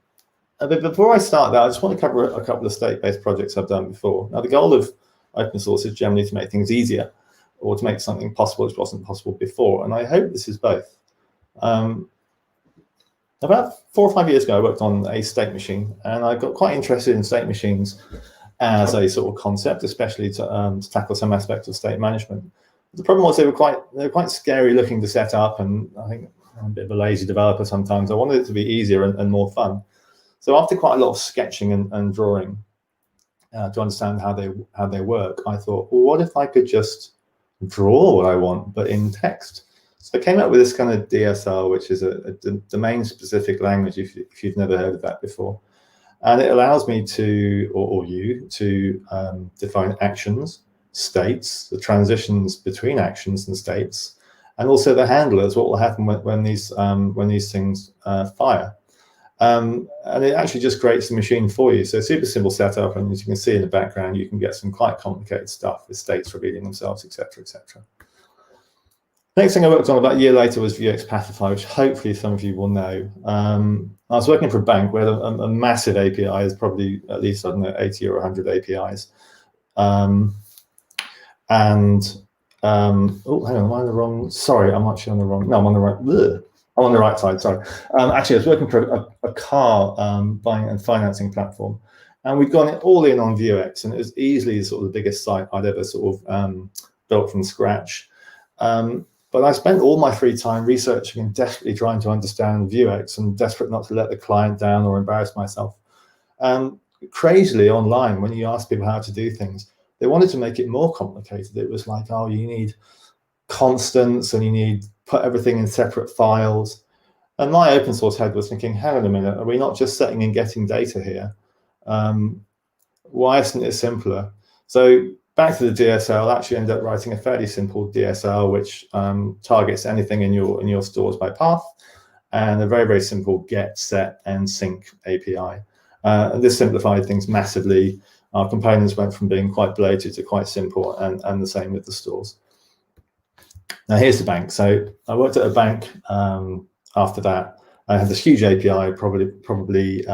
before I start that, I just want to cover a couple of state-based projects I've done before. Now, the goal of open source is generally to make things easier or to make something possible which wasn't possible before. And I hope this is both. About 4 or 5 years ago, I worked on a state machine, and I got quite interested in state machines as a sort of concept, especially to tackle some aspects of state management. The problem was they were quite scary looking to set up, and I think I'm a bit of a lazy developer sometimes. I wanted it to be easier and more fun. So after quite a lot of sketching and drawing to understand how they work, I thought, well, what if I could just draw what I want, but in text? So I came up with this kind of DSL, which is a domain-specific language, if you've never heard of that before. And it allows me to, or you, to define actions, states, the transitions between actions and states, and also the handlers, what will happen when these things fire. And it actually just creates the machine for you. So super simple setup, and as you can see in the background, you can get some quite complicated stuff with states revealing themselves, etc., etc. Next thing I worked on about a year later was Vuex Pathify, which hopefully some of you will know. I was working for a bank where a massive API is probably at least, I don't know, 80 or 100 APIs. Oh, hang on, am I on the wrong? Sorry, I'm actually on the wrong. No, I'm on the right. Bleh. I'm on the right side. Sorry. Actually, I was working for a car buying and financing platform, and we'd gone all in on Vuex, and it was easily sort of the biggest site I'd ever sort of built from scratch. But I spent all my free time researching and desperately trying to understand Vuex, and desperate not to let the client down or embarrass myself. Crazily online, when you ask people how to do things, they wanted to make it more complicated. It was like, oh, you need constants and you need put everything in separate files. And my open source head was thinking, hang on a minute, are we not just setting and getting data here? Why isn't it simpler? So back to the DSL, I actually ended up writing a fairly simple DSL, which targets anything in your stores by path, and a very, very simple get, set, and sync API. This simplified things massively. Our components went from being quite bloated to quite simple, and the same with the stores. Now here's the bank. So I worked at a bank after that. I had this huge API, probably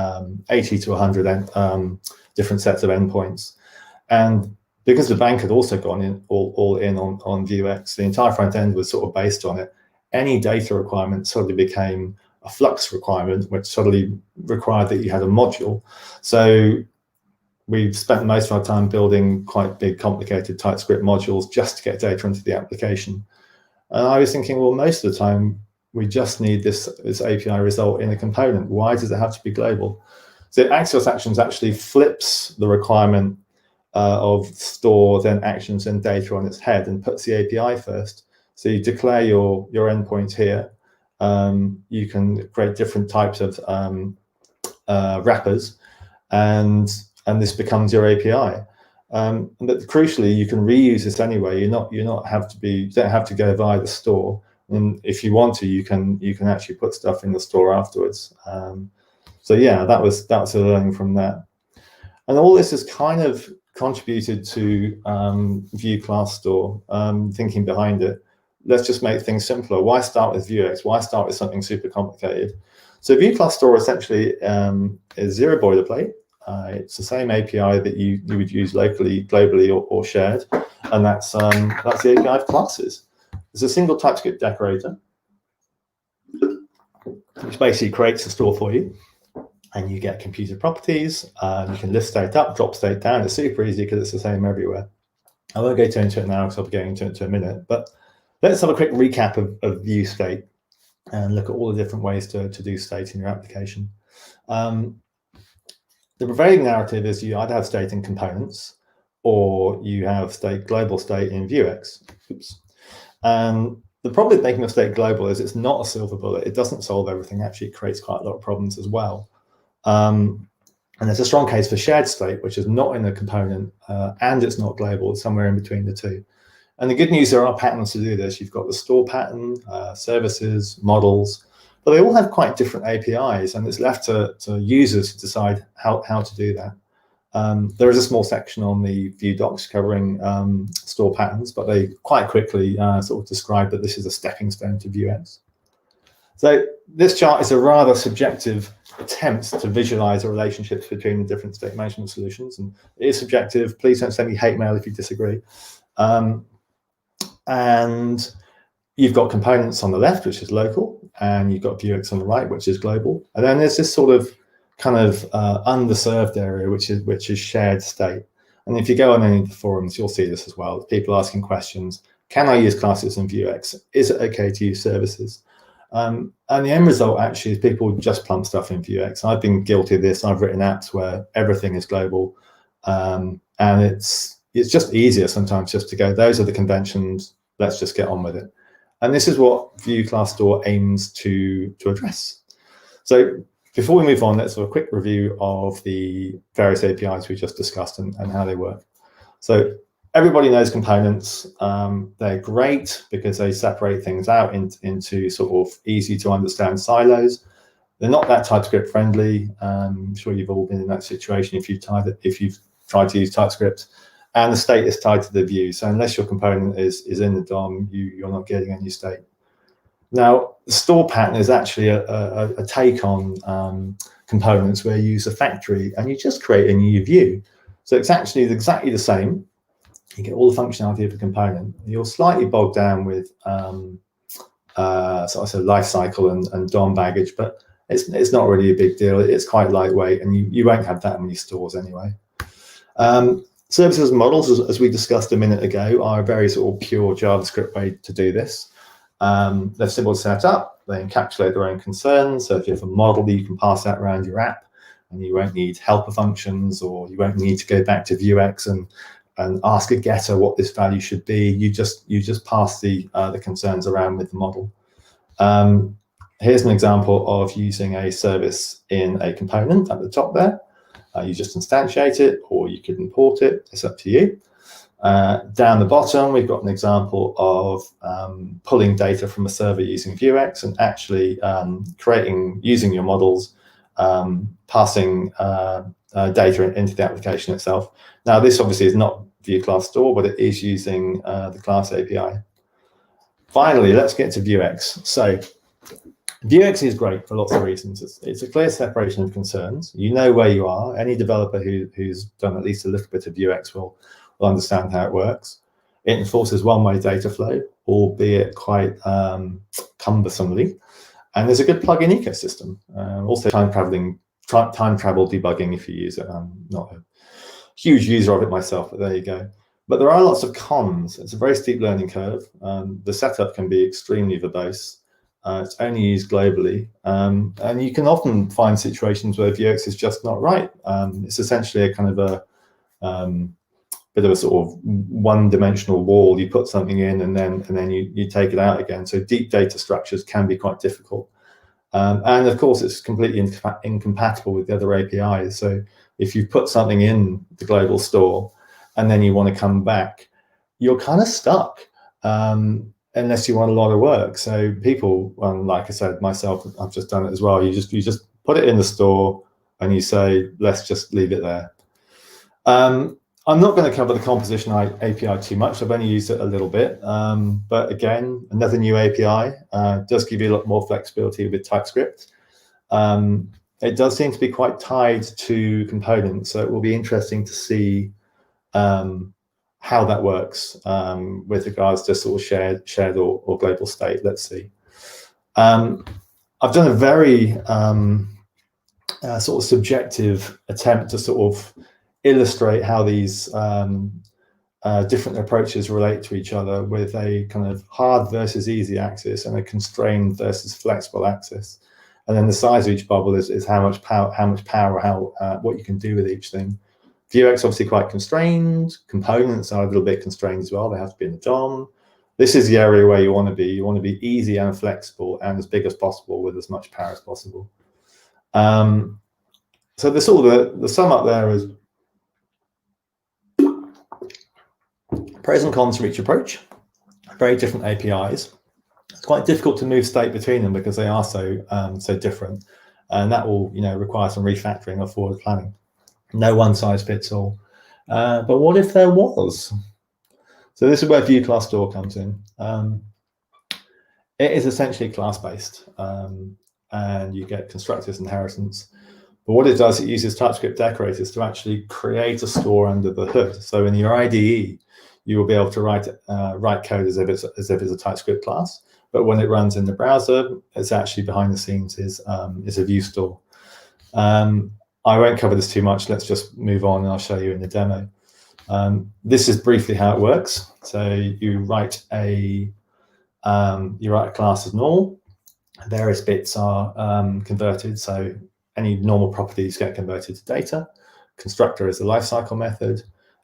80 to 100 different sets of endpoints. And because the bank had also gone in all in on Vuex, the entire front end was sort of based on it. Any data requirement suddenly became a Flux requirement, which suddenly required that you had a module. So we've spent most of our time building quite big, complicated TypeScript modules just to get data into the application. And I was thinking, well, most of the time we just need this API result in a component. Why does it have to be global? So Axios Actions actually flips the requirement of store, then actions, and data on its head, and puts the API first. So you declare your endpoint here. You can create different types of wrappers, and this becomes your API. But crucially, you can reuse this anyway. You don't have to go via the store. And if you want to, you can actually put stuff in the store afterwards. So yeah, that was a learning from that. And all this has kind of contributed to Vue Class Store, thinking behind it. Let's just make things simpler. Why start with Vuex? Why start with something super complicated? So Vue Class Store essentially is zero boilerplate. It's the same API that you would use locally, globally, or shared, and that's the API of classes. There's a single TypeScript decorator, which basically creates a store for you, and you get computer properties. You can lift state up, drop state down. It's super easy because it's the same everywhere. I won't go into it now because I'll be going into it in a minute, but let's have a quick recap of Vue state and look at all the different ways to do state in your application. The prevailing narrative is you either have state in components or you have global state in Vuex. Oops. The problem with making a state global is it's not a silver bullet. It doesn't solve everything. Actually, it creates quite a lot of problems as well. And there's a strong case for shared state, which is not in a component and it's not global. It's somewhere in between the two. And the good news, there are patterns to do this. You've got the store pattern, services, models, but they all have quite different APIs, and it's left to users to decide how to do that. There is a small section on the Vue docs covering store patterns, but they quite quickly sort of describe that this is a stepping stone to Vuex. So this chart is a rather subjective attempt to visualize the relationships between the different state management solutions, and it is subjective. Please don't send me hate mail if you disagree. And you've got components on the left, which is local, and you've got Vuex on the right, which is global. And then there's this sort of kind of underserved area, which is shared state. And if you go on any of the forums, you'll see this as well. People asking questions: can I use classes in Vuex? Is it okay to use services? And the end result actually is people just plump stuff in Vuex. I've been guilty of this. I've written apps where everything is global, and it's just easier sometimes just to go, those are the conventions, let's just get on with it. And this is what Vue Class Store aims to address. So before we move on, let's have a quick review of the various APIs we just discussed and how they work. So everybody knows components. They're great because they separate things out into sort of easy to understand silos. They're not that TypeScript friendly. I'm sure you've all been in that situation if you've tried to use TypeScript. And the state is tied to the view. So unless your component is in the DOM, you're not getting any state. Now, the store pattern is actually a take on components where you use a factory and you just create a new view. So it's actually exactly the same. You get all the functionality of the component. You're slightly bogged down with sort of life cycle and DOM baggage, but it's not really a big deal. It's quite lightweight, and you won't have that many stores anyway. Services and models, as we discussed a minute ago, are a very sort of pure JavaScript way to do this. They're simple to set up. They encapsulate their own concerns. So if you have a model, you can pass that around your app, and you won't need helper functions, or you won't need to go back to Vuex and ask a getter what this value should be. You just pass the concerns around with the model. Here's an example of using a service in a component at the top there. You just instantiate it, or you could import it. It's up to you. Down the bottom, we've got an example of pulling data from a server using Vuex and actually using your models, passing data into the application itself. Now, this obviously is not Vue Class Store, but it is using the class API. Finally, let's get to Vuex. So Vuex is great for lots of reasons. It's a clear separation of concerns. You know where you are. Any developer who's done at least a little bit of Vuex will understand how it works. It enforces one-way data flow, albeit quite cumbersomely. And there's a good plugin ecosystem. Also time travel debugging if you use it. I'm not a huge user of it myself, but there you go. But there are lots of cons. It's a very steep learning curve. The setup can be extremely verbose. It's only used globally, and you can often find situations where Vuex is just not right. It's essentially a kind of bit of a sort of one-dimensional wall. You put something in and then you take it out again. So deep data structures can be quite difficult. And of course, it's completely incompatible with the other APIs. So if you put something in the global store and then you want to come back, you're kind of stuck unless you want a lot of work. So people, like I said, myself, I've just done it as well. You just put it in the store and you say, let's just leave it there. I'm not going to cover the composition API too much. I've only used it a little bit. But again, another new API does give you a lot more flexibility with TypeScript. It does seem to be quite tied to components. So it will be interesting to see how that works with regards to sort of shared or global state. Let's see. I've done a very sort of subjective attempt to sort of illustrate how these different approaches relate to each other with a kind of hard versus easy axis and a constrained versus flexible axis. And then the size of each bubble is how much power, what you can do with each thing. Vuex obviously quite constrained. Components are a little bit constrained as well. They have to be in the DOM. This is the area where you want to be. You want to be easy and flexible and as big as possible with as much power as possible. So the sort of the sum up there is pros and cons for each approach. Very different APIs. It's quite difficult to move state between them because they are so different, and that will require some refactoring or forward planning. No one size fits all. But what if there was? So this is where Vue class store comes in. It is essentially class based, and you get constructors inheritance. But what it does, it uses TypeScript decorators to actually create a store under the hood. So in your IDE, you will be able to write code as if it's a TypeScript class. But when it runs in the browser, it's actually behind the scenes is a Vue store. I won't cover this too much. Let's just move on, and I'll show you in the demo. This is briefly how it works. So you write a class as normal. Various bits are converted. So any normal properties get converted to data. Constructor is the lifecycle method.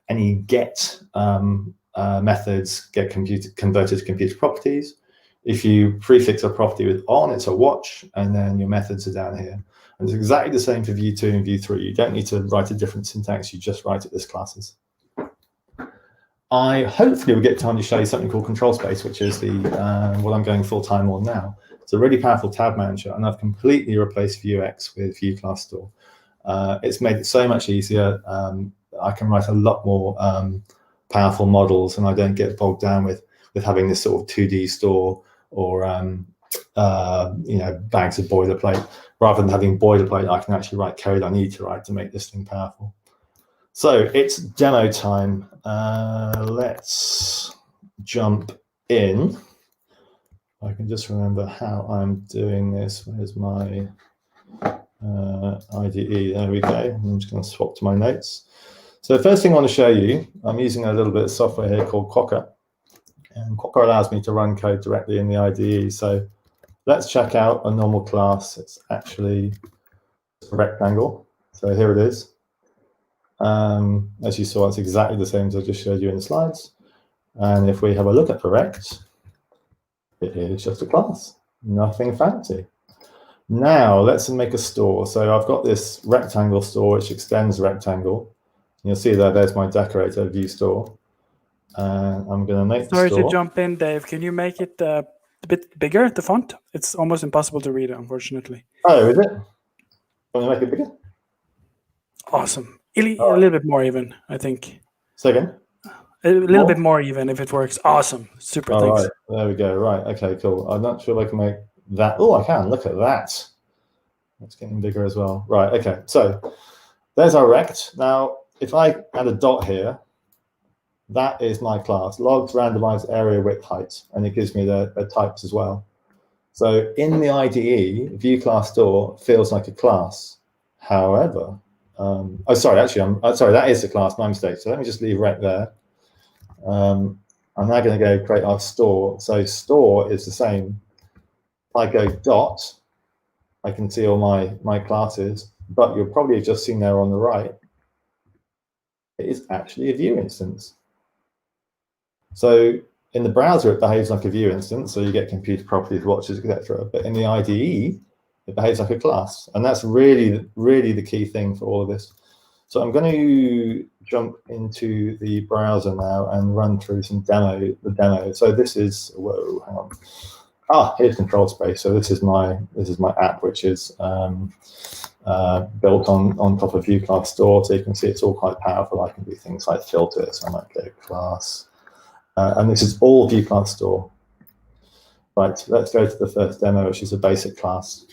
Any get methods get converted to computer properties. If you prefix a property with on, it's a watch, and then your methods are down here. And it's exactly the same for Vue 2 and Vue 3. You don't need to write a different syntax. You just write it as classes. I hopefully will get time to show you something called control space, which is the what I'm going full time on now. It's a really powerful tab manager, and I've completely replaced Vuex with Vue class store. It's made it so much easier. I can write a lot more powerful models, and I don't get bogged down with having this sort of 2D store or bags of boilerplate. Rather than having boilerplate, I can actually write code I need to write to make this thing powerful. So it's demo time. Let's jump in. I can just remember how I'm doing this. Where's my IDE? There we go. I'm just going to swap to my notes. So the first thing I want to show you, I'm using a little bit of software here called Quokka. And Quokka allows me to run code directly in the IDE. So let's check out a normal class. It's actually a rectangle. So here it is. As you saw, it's exactly the same as I just showed you in the slides. And if we have a look at the rect, it is just a class, nothing fancy. Now let's make a store. So I've got this rectangle store which extends the rectangle. You'll see there's my decorator Vue store. And I'm going to make the store. Sorry to jump in, Dave. Can you make it a bit bigger, the font? It's almost impossible to read, unfortunately. Oh, is it? Want to make it bigger? Awesome. A little bit more even, I think. Second? A little bit more even, if it works. Awesome. Super, thanks. Right. There we go. Right. Okay, cool. I'm not sure if I can make that. Oh, I can. Look at that. That's getting bigger as well. Right. Okay. So there's our rect. Now, if I add a dot here, that is my class, logs randomized area width height, and it gives me the types as well. So in the IDE, Vue class store feels like a class. However, oh, sorry, actually, sorry, that is the class, my mistake. So let me just leave rect there. I'm now going to go create our store. So store is the same. If I go dot, I can see all my classes, but you'll probably have just seen there on the right, it is actually a Vue instance. So in the browser, it behaves like a Vue instance, so you get computer properties, watches, etc. But in the IDE, it behaves like a class, and that's really the key thing for all of this. So I'm going to jump into the browser now and run through the demo. So this is, whoa, hang on. Here's control space. So this is my app, which is built on top of Vue Class Store. So you can see it's all quite powerful. I can do things like filter. So I might go class, and this is all Vue Class Store. Right, let's go to the first demo, which is a basic class.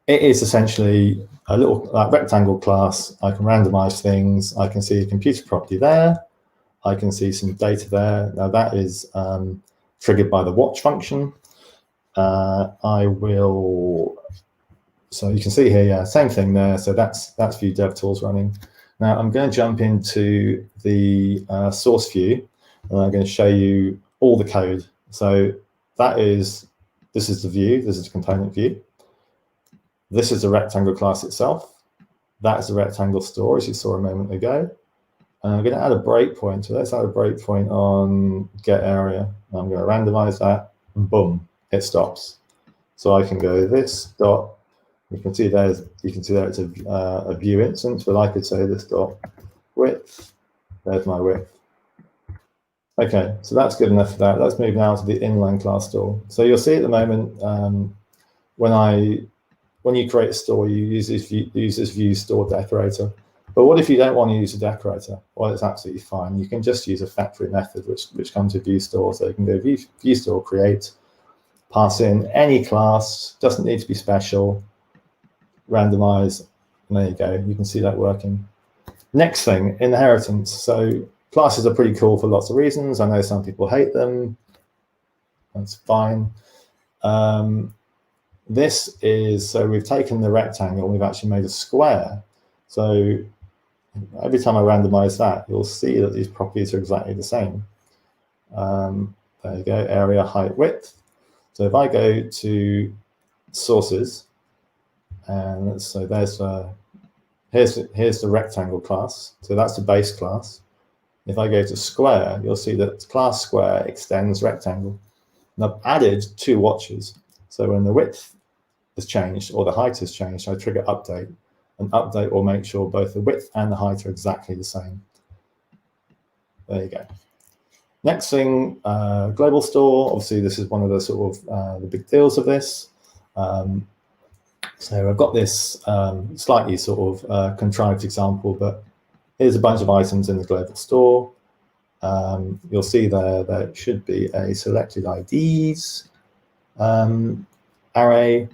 It is essentially a little rectangle class. I can randomize things. I can see a computer property there. I can see some data there. Now that is triggered by the watch function. So you can see here, yeah, same thing there. So that's Vue DevTools running. Now I'm going to jump into the source view, and I'm going to show you all the code. So this is the view, this is the component view. This is the rectangle class itself. That is the rectangle store, as you saw a moment ago. And I'm going to add a breakpoint. So let's add a breakpoint on get area. I'm going to randomize that, and boom, it stops. So I can go this dot. You can see there it's a view instance, but I could say this dot width. There's my width. Okay, so that's good enough for that. Let's move now to the inline class store. So you'll see at the moment when you create a store, you use this Vue store decorator. But what if you don't want to use a decorator? Well, it's absolutely fine. You can just use a factory method which comes with Vue store. So you can go Vue store create, pass in any class, doesn't need to be special, randomize, and there you go. You can see that working. Next thing, inheritance. So classes are pretty cool for lots of reasons. I know some people hate them. That's fine. So we've taken the rectangle, we've actually made a square. So every time I randomize that, you'll see that these properties are exactly the same. There you go, area, height, width. So if I go to sources, and so here's the rectangle class. So that's the base class. If I go to square, you'll see that class square extends rectangle. And I've added 2 watches. So when the width is changed or the height has changed, I trigger update. And update will make sure both the width and the height are exactly the same. There you go. Next thing, global store. Obviously, this is one of the sort of the big deals of this. So I've got this slightly sort of contrived example, but here's a bunch of items in the global store. You'll see there should be a selected IDs array,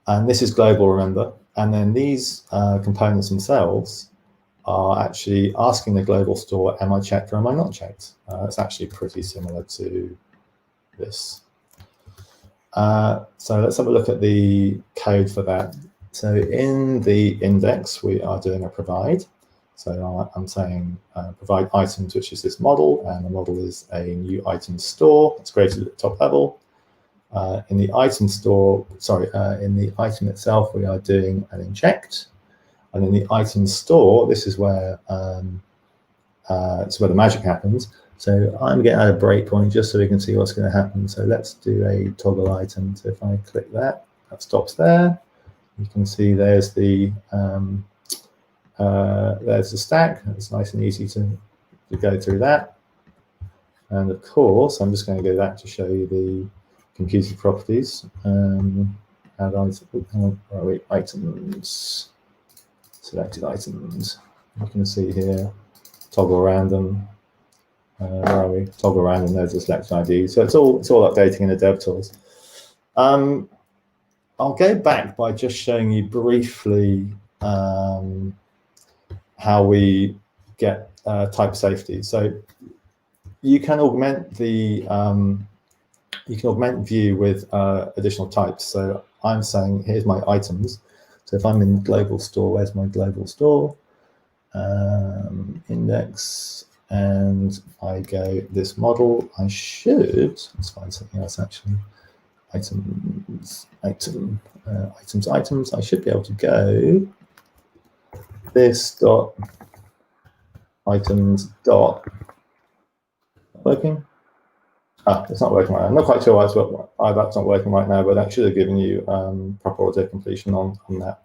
and this is global, remember. And then these components themselves are actually asking the global store, am I checked or am I not checked? It's actually pretty similar to this. So let's have a look at the code for that. So in the index, we are doing a provide. So I'm saying provide items, which is this model, and the model is a new item store. It's created at the top level. In the item store, in the item itself, we are doing an inject. And in the item store, this is where it's where the magic happens. So I'm getting a breakpoint just so we can see what's going to happen. So let's do a toggle item. So if I click that, that stops there. You can see there's the stack. It's nice and easy to go through that. And of course, I'm just going to go back to show you the computer properties. Add items, selected items. You can see here, toggle random. Where are we? Toggle random. There's the selection ID. So it's all updating in the DevTools. I'll go back by just showing you briefly how we get type safety. So you can augment the Vue with additional types. So I'm saying here's my items. So if I'm in global store, where's my global store? Index, and I go this model. I should, let's find something else actually. Items. I should be able to go this dot items dot working. It's not working right now. I'm not quite sure why that's not working right now, but that should have given you proper auto completion on that.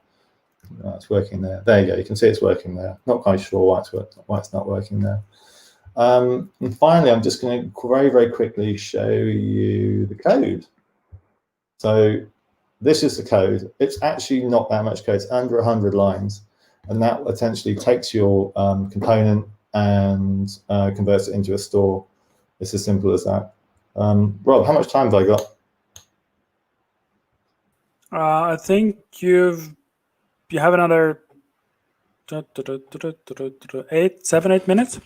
It's working there. There you go. You can see it's working there. Not quite sure why it's not working there. And finally, I'm just going to very, very quickly show you the code. So this is the code. It's actually not that much code. It's under 100 lines. And that essentially takes your component and converts it into a store. It's as simple as that. Rob, how much time have I got? I think you have another 7-8 minutes.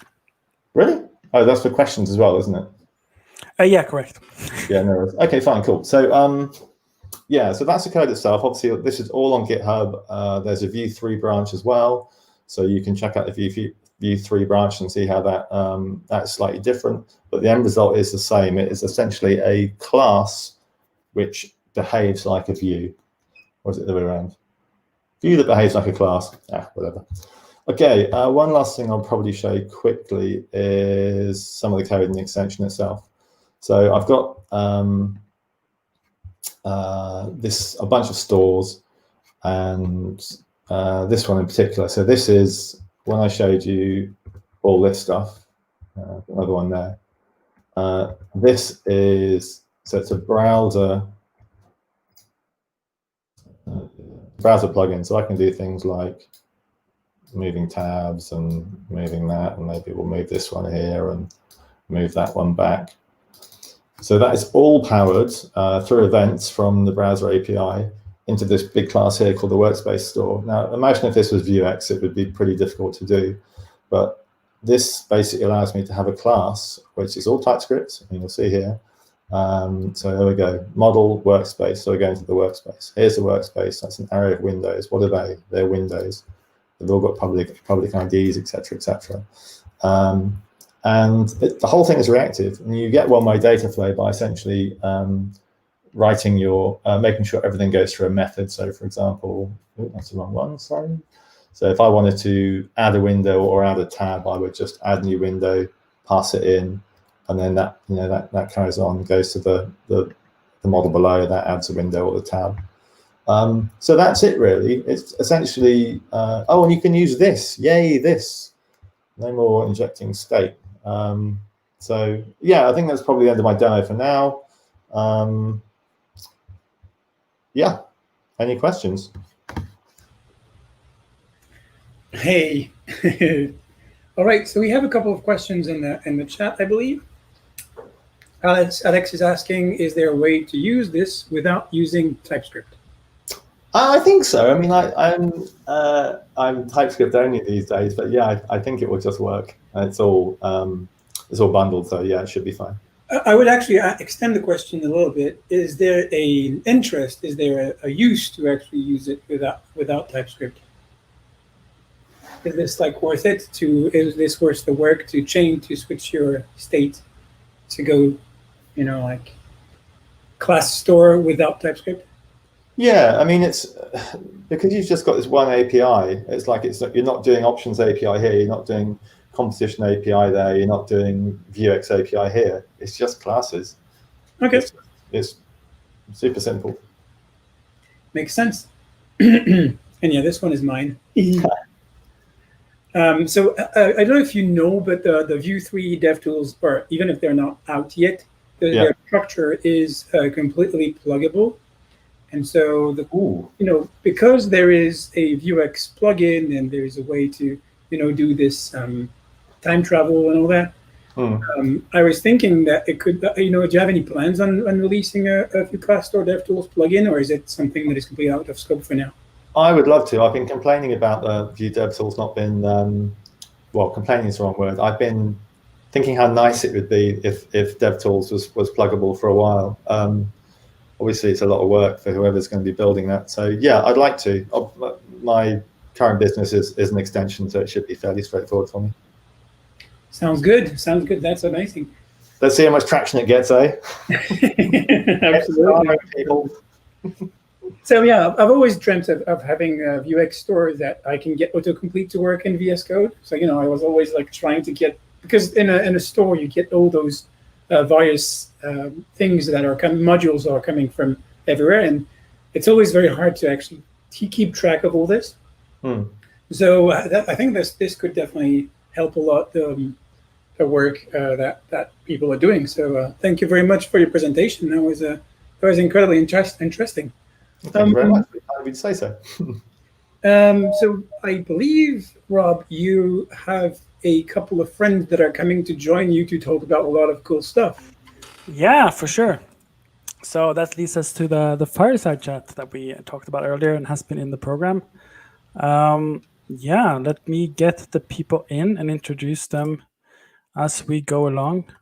Really? Oh, that's for questions as well, isn't it? Yeah, correct. Yeah, no worries. Okay, fine, cool. So yeah, so that's the code itself. Obviously, this is all on GitHub. There's a Vue 3 branch as well, so you can check out the Vue 3 branch and see how that's slightly different. But the end result is the same. It is essentially a class which behaves like a Vue. Or is it the way around? Vue that behaves like a class. Whatever. Okay, one last thing I'll probably show you quickly is some of the code in the extension itself. So I've got a bunch of stores, and this one in particular. So this is when I showed you all this stuff. Another one there. This is, so it's a browser plugin. So I can do things like moving tabs and moving that, and maybe we'll move this one here and move that one back. So that is all powered through events from the browser API into this big class here called the Workspace Store. Now, imagine if this was Vuex, it would be pretty difficult to do. But this basically allows me to have a class which is all TypeScript, and you'll see here. So there we go, model workspace. So we're going to the workspace. Here's the workspace. That's an array of windows. What are they? They're windows. They've all got public IDs, etc., etc. And the whole thing is reactive, and you get one-way data flow by essentially writing your, making sure everything goes through a method. So, for example, that's the wrong one. Sorry. So if I wanted to add a window or add a tab, I would just add new window, pass it in, and then that that carries on, goes to the model below. That adds a window or the tab. So that's it really. It's essentially oh, and you can use this. Yay, this. No more injecting state. So yeah, I think that's probably the end of my demo for now. Yeah, any questions? Hey. All right, so we have a couple of questions in the chat, I believe. Alex is asking, is there a way to use this without using TypeScript? I think so. I mean, I'm TypeScript only these days, but yeah, I think it will just work. It's all bundled, so yeah, it should be fine. I would actually extend the question a little bit. Is there an interest? Is there a use to actually use it without TypeScript? Is this like worth it? Is this worth the work to switch your state to go, like class store without TypeScript? Yeah, I mean, it's because you've just got this one API. It's like you're not doing options API here. You're not doing composition API there. You're not doing Vuex API here. It's just classes. Okay. It's super simple. Makes sense. And yeah, this one is mine. So I don't know if you know, but the Vue 3 DevTools, or even if they're not out yet, their structure is completely pluggable. And so because there is a Vuex plugin and there's a way to do this time travel and all that, I was thinking that it could, do you have any plans on releasing a Vue Class Store DevTools plugin, or is it something that is completely out of scope for now? I would love to. I've been complaining about the Vue DevTools not been, well, complaining is the wrong word. I've been thinking how nice it would be if DevTools was pluggable for a while. Obviously, it's a lot of work for whoever's going to be building that. So yeah, I'd like to. My current business is an extension, so it should be fairly straightforward for me. Sounds good. Sounds good. That's amazing. Let's see how much traction it gets, eh? Absolutely. People. So yeah, I've always dreamt of having a Vuex store that I can get autocomplete to work in VS Code. So I was always like trying to get, because in a store you get all those various things that are modules are coming from everywhere, and it's always very hard to actually keep track of all this. So I think this could definitely help a lot the work that people are doing. So thank you very much for your presentation. That was incredibly interesting. Thank you very much. I would say so. So I believe, Rob, you have a couple of friends that are coming to join you to talk about a lot of cool stuff. Yeah, for sure. So that leads us to the fireside chat that we talked about earlier and has been in the program. Yeah, let me get the people in and introduce them as we go along.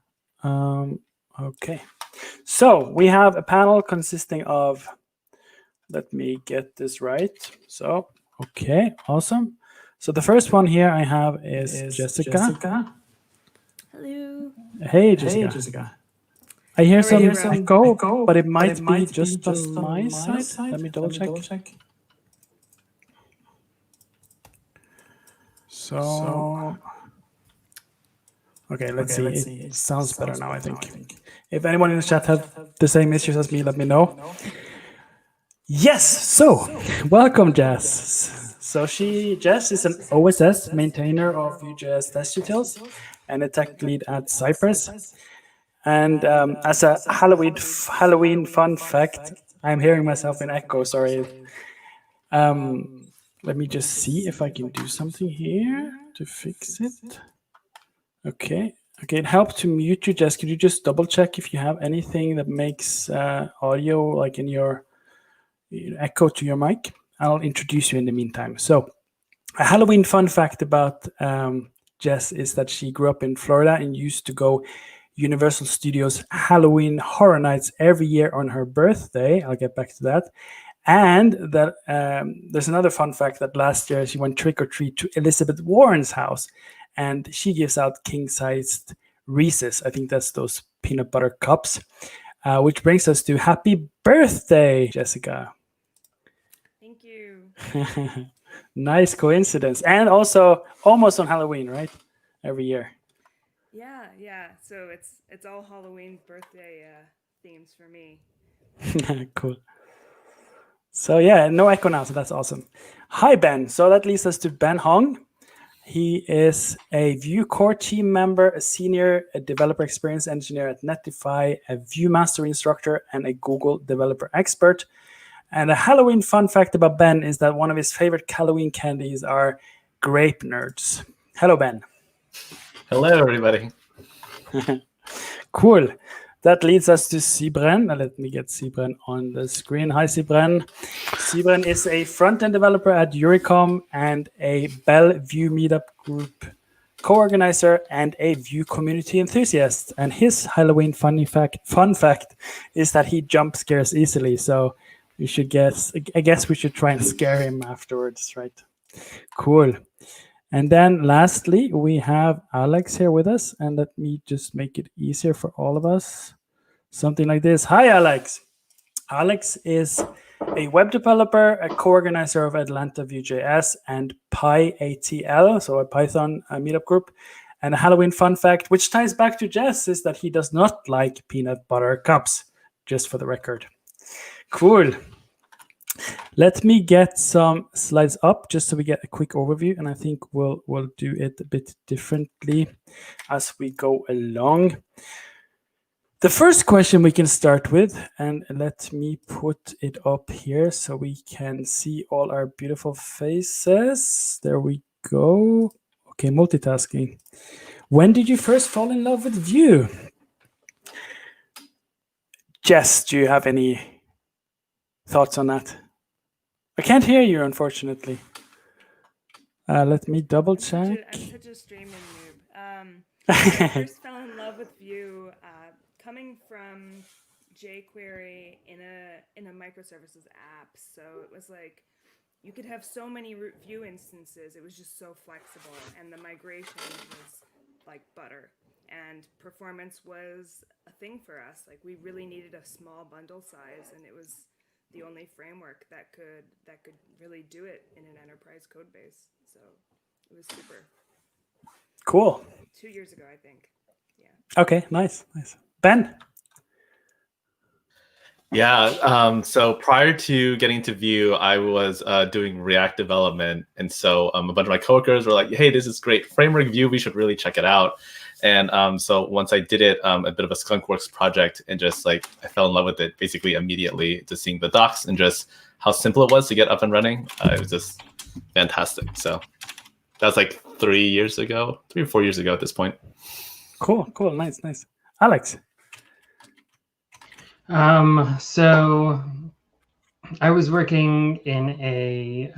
Okay. So we have a panel consisting of, let me get this right. So, okay, awesome. So the first one here I have is Jessica. Hello. Hey, Jessica. I hear some echo, but it might be just on my side. Let me double check. So, okay, let's see. It sounds better now, I think. If anyone in the chat have the same issues as me, let me know. Yes, so welcome, Jess. So Jess is an OSS maintainer of Vue.js test utils and a tech lead at Cypress. And as a Halloween fun fact, I'm hearing myself in echo, sorry. Let me just see if I can do something here to fix it. Okay, it helped to mute you, Jess. Could you just double check if you have anything that makes audio like in your echo to your mic? I'll introduce you in the meantime. So a Halloween fun fact about Jess is that she grew up in Florida and used to go Universal Studios Halloween Horror Nights every year on her birthday. I'll get back to that. And that there's another fun fact that last year she went trick-or-treat to Elizabeth Warren's house, and she gives out king-sized Reese's. I think that's those peanut butter cups, which brings us to happy birthday, Jessica. Thank you. Nice coincidence. And also almost on Halloween, right? Every year. Yeah. So it's all Halloween birthday themes for me. Cool. So yeah, no echo now, so that's awesome. Hi, Ben. So that leads us to Ben Hong. He is a Vue core team member, a senior developer experience engineer at Netlify, a Vue master instructor, and a Google developer expert. And a Halloween fun fact about Ben is that one of his favorite Halloween candies are grape nerds. Hello, Ben. Hello, everybody. Cool. That leads us to Sibren. Let me get Sibren on the screen. Hi, Sibren. Sibren is a front-end developer at Euricom and a Bell Vue meetup group co-organizer and a Vue community enthusiast. And his Halloween fun fact is that he jump scares easily. So I guess we should try and scare him afterwards, right? Cool. And then lastly, we have Alex here with us, and let me just make it easier for all of us. Something like this. Hi, Alex. Alex is a web developer, a co-organizer of Atlanta Vue.js and PyATL, so a Python meetup group. And a Halloween fun fact, which ties back to Jess, is that he does not like peanut butter cups, just for the record. Cool. Let me get some slides up just so we get a quick overview, and I think we'll do it a bit differently as we go along. The first question we can start with, and let me put it up here so we can see all our beautiful faces. There we go. Okay, multitasking. When did you first fall in love with Vue? Jess, do you have any thoughts on that? I can't hear you, unfortunately. Let me double check. I'm such a streaming noob. I first fell in love with Vue coming from jQuery in a microservices app. So it was like you could have so many Vue instances. It was just so flexible, and the migration was like butter. And performance was a thing for us. Like we really needed a small bundle size, and it was the only framework that could really do it in an enterprise code base. So it was super. Cool. 2 years ago, I think. Yeah. Okay, nice. Ben? Yeah, so prior to getting to Vue, I was doing React development. And so a bunch of my coworkers were like, hey, this is great framework Vue, we should really check it out. And so once I did it, a bit of a skunkworks project, and just like I fell in love with it basically immediately, just seeing the docs and just how simple it was to get up and running. It was just fantastic. So that was like 3 or 4 years ago at this point. Cool, nice. Alex? So I was working in a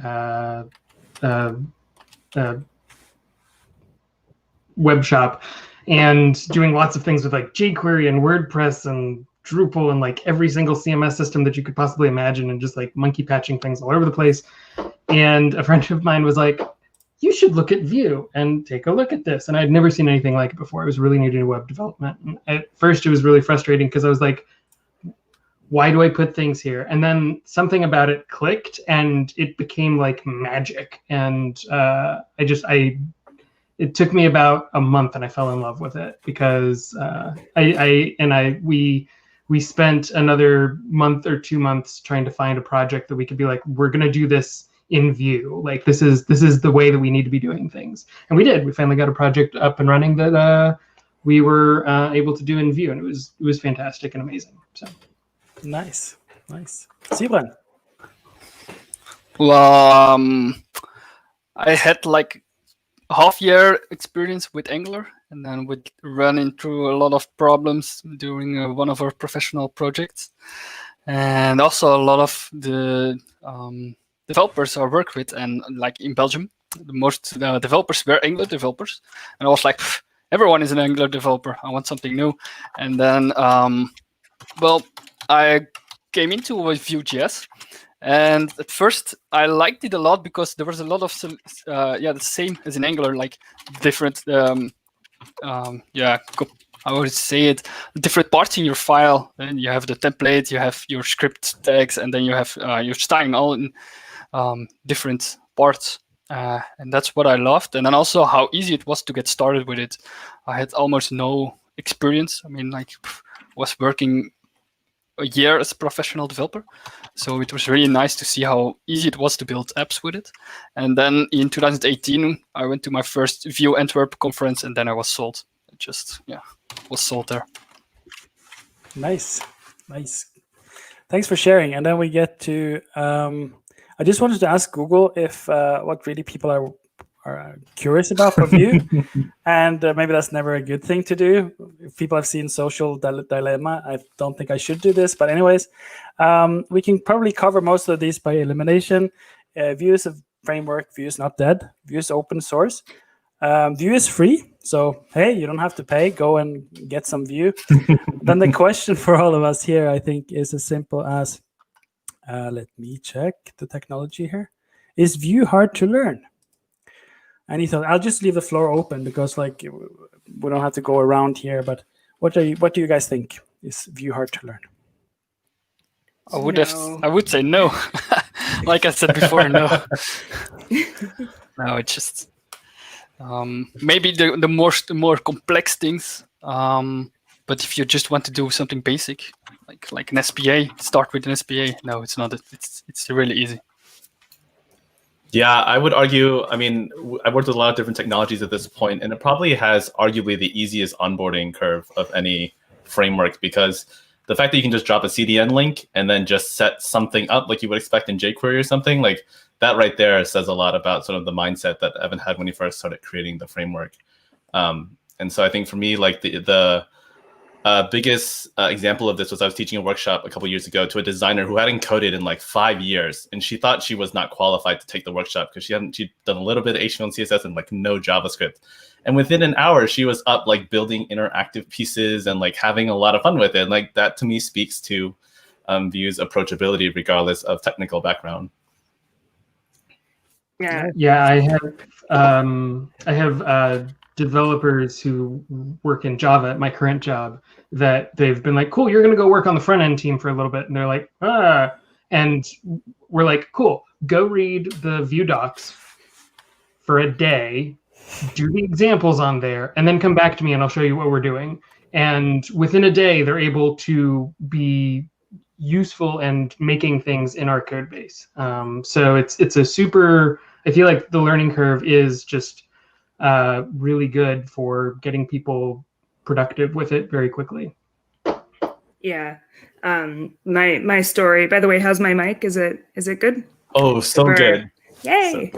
web shop and doing lots of things with like jQuery and WordPress and Drupal and like every single CMS system that you could possibly imagine, and just like monkey patching things all over the place. And a friend of mine was like, you should look at Vue and take a look at this. And I'd never seen anything like it before. It was really new to web development. And at first it was really frustrating because I was like, why do I put things here? And then something about it clicked and it became like magic. And it took me about a month and I fell in love with it, because we spent another month or 2 months trying to find a project that we could be like, we're going to do this in Vue. Like this is the way that we need to be doing things. And we did. We finally got a project up and running that we were able to do in Vue, and it was fantastic and amazing. So nice. Stéphane? Well, I had like half-year experience with Angular, and then we run into a lot of problems during one of our professional projects. And also a lot of the developers I work with, and like in Belgium, the most developers were Angular developers. And I was like, everyone is an Angular developer. I want something new. And then, I came into VueJS. And at first, I liked it a lot because there was a lot of, the same as in Angular, like different, I would say it, different parts in your file. And you have the template, you have your script tags, and then you have your styling all in different parts. And that's what I loved. And then also how easy it was to get started with it. I had almost no experience. I mean, like, was working a year as a professional developer. So it was really nice to see how easy it was to build apps with it. And then in 2018, I went to my first Vue Antwerp conference, and then I was sold. It just, was sold there. Nice. Thanks for sharing. And then we get to, I just wanted to ask Google if what really people are curious about for Vue. And maybe that's never a good thing to do. If people have seen Social Dilemma, I don't think I should do this. But anyways, we can probably cover most of these by elimination. Vue is a framework. Vue is not dead. Vue is open source. Vue is free. So, hey, you don't have to pay. Go and get some Vue. Then the question for all of us here, I think, is as simple as, let me check the technology here. Is Vue hard to learn? Any thought? I'll just leave the floor open because, like, we don't have to go around here. But what do you guys think? Is Vue hard to learn? I would say no. Like I said before, no. No, it's just maybe the more complex things. But if you just want to do something basic, like an SPA, start with an SPA. No, it's not. It's really easy. Yeah, I would argue, I mean, I've worked with a lot of different technologies at this point, and it probably has arguably the easiest onboarding curve of any framework, because the fact that you can just drop a CDN link and then just set something up like you would expect in jQuery or something, like that right there says a lot about sort of the mindset that Evan had when he first started creating the framework. And so I think for me, like the biggest example of this was I was teaching a workshop a couple years ago to a designer who hadn't coded in like 5 years, and she thought she was not qualified to take the workshop because she'd done a little bit of HTML and CSS and like no JavaScript. And within an hour, she was up like building interactive pieces and like having a lot of fun with it. And like that to me speaks to Vue's approachability regardless of technical background. Yeah, I have developers who work in Java at my current job that they've been like, cool, you're going to go work on the front end team for a little bit. And they're like, And we're like, cool, go read the Vue docs for a day, do the examples on there, and then come back to me and I'll show you what we're doing. And within a day, they're able to be useful and making things in our code base. So it's a super, I feel like the learning curve is just really good for getting people productive with it very quickly. Yeah. My story, by the way, how's my mic? Is it good? Oh, so good. Yay.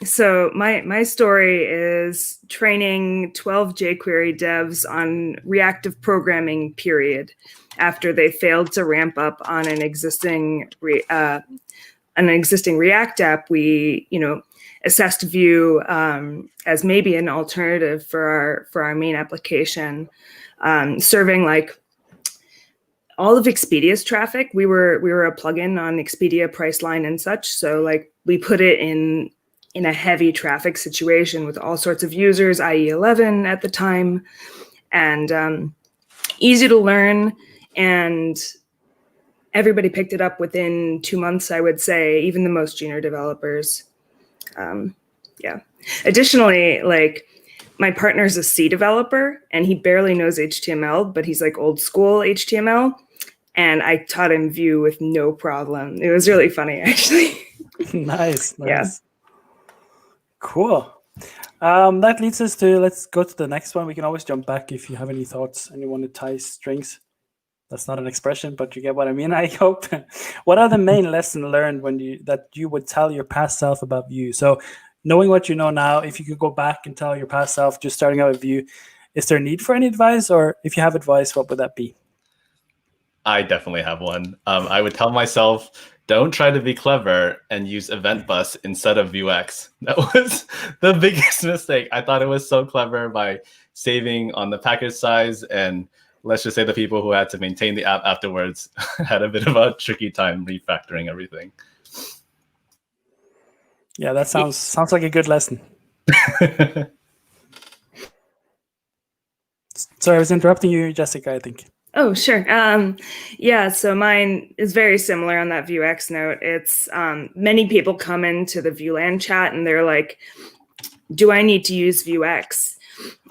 So my story is training 12 jQuery devs on reactive programming, period, after they failed to ramp up on an existing React app. We, assessed Vue as maybe an alternative for our main application, serving like all of Expedia's traffic. We were a plugin on Expedia, Priceline, and such. So like we put it in a heavy traffic situation with all sorts of users, IE 11 at the time, and easy to learn. And everybody picked it up within 2 months, I would say, even the most junior developers. Yeah. Additionally, like my partner's a C developer and he barely knows HTML, but he's like old school HTML. And I taught him Vue with no problem. It was really funny, actually. Nice. Yeah. Cool. That leads us to, let's go to the next one. We can always jump back if you have any thoughts and you want to tie strings. That's not an expression, but you get what I mean, I hope. What are the main lessons learned that you would tell your past self about Vue? So knowing what you know now, if you could go back and tell your past self just starting out with Vue, is there a need for any advice? Or if you have advice, what would that be? I definitely have one. I would tell myself, don't try to be clever and use Event Bus instead of Vuex. That was the biggest mistake. I thought it was so clever by saving on the package size, and let's just say the people who had to maintain the app afterwards had a bit of a tricky time refactoring everything. Yeah, that sounds like a good lesson. Sorry, I was interrupting you, Jessica, I think. Oh, sure. Yeah, so mine is very similar on that Vuex note. It's many people come into the VueLand chat and they're like, do I need to use Vuex?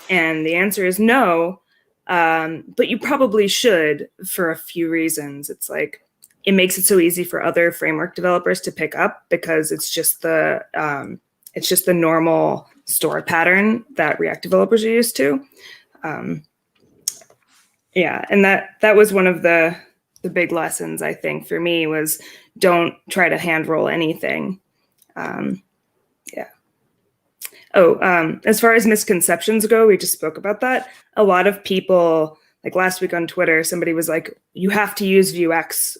And the answer is no, but you probably should for a few reasons. It's like, it makes it so easy for other framework developers to pick up because it's just the normal store pattern that React developers are used to. Yeah, and that was one of the big lessons, I think, for me, was don't try to hand roll anything. Yeah. Oh, as far as misconceptions go, we just spoke about that. A lot of people, like last week on Twitter, somebody was like, you have to use Vuex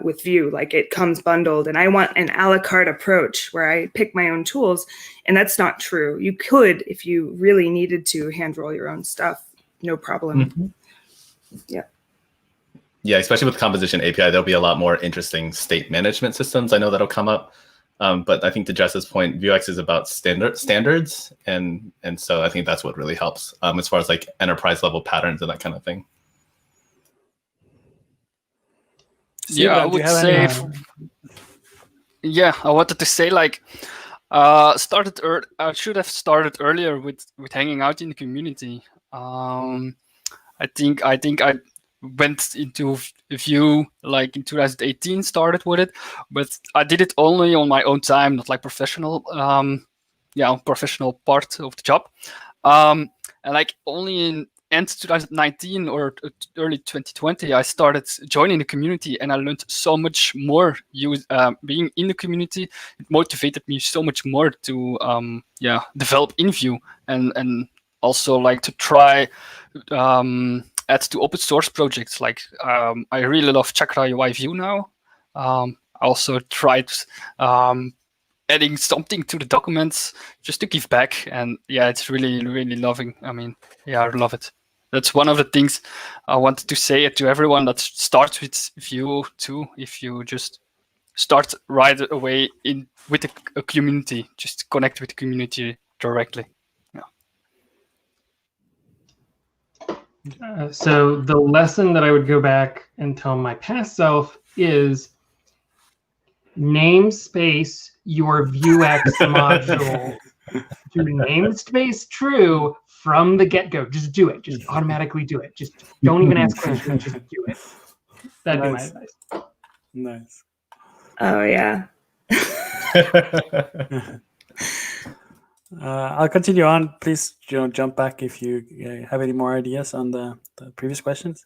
with Vue, like it comes bundled, and I want an a la carte approach where I pick my own tools, and that's not true. You could, if you really needed to, hand roll your own stuff, no problem. Mm-hmm. Yeah. Yeah, especially with Composition API, there'll be a lot more interesting state management systems. I know that'll come up. But I think to Jess's point, Vuex is about standards. And so I think that's what really helps as far as like enterprise level patterns and that kind of thing. Yeah, I would say, I wanted to say like, I should have started earlier with hanging out in the community. I think I went into Vue like in 2018, started with it, but I did it only on my own time, not like professional, professional part of the job. And like only in end 2019 or early 2020, I started joining the community, and I learned so much more. Being in the community, it motivated me so much more to develop in Vue and also like to try add to open source projects. Like I really love Chakra UI Vue now. I also tried adding something to the documents just to give back, and yeah, it's really, really loving. I mean, yeah, I love it. That's one of the things I wanted to say to everyone that starts with Vue too. If you just start right away with a community, just connect with the community directly. So the lesson that I would go back and tell my past self is namespace your Vuex module to namespace true from the get-go. Just do it. Just automatically do it. Just don't even ask questions. Just do it. That'd be my advice. Nice. Oh yeah. I'll continue on. Please jump back if you have any more ideas on the previous questions.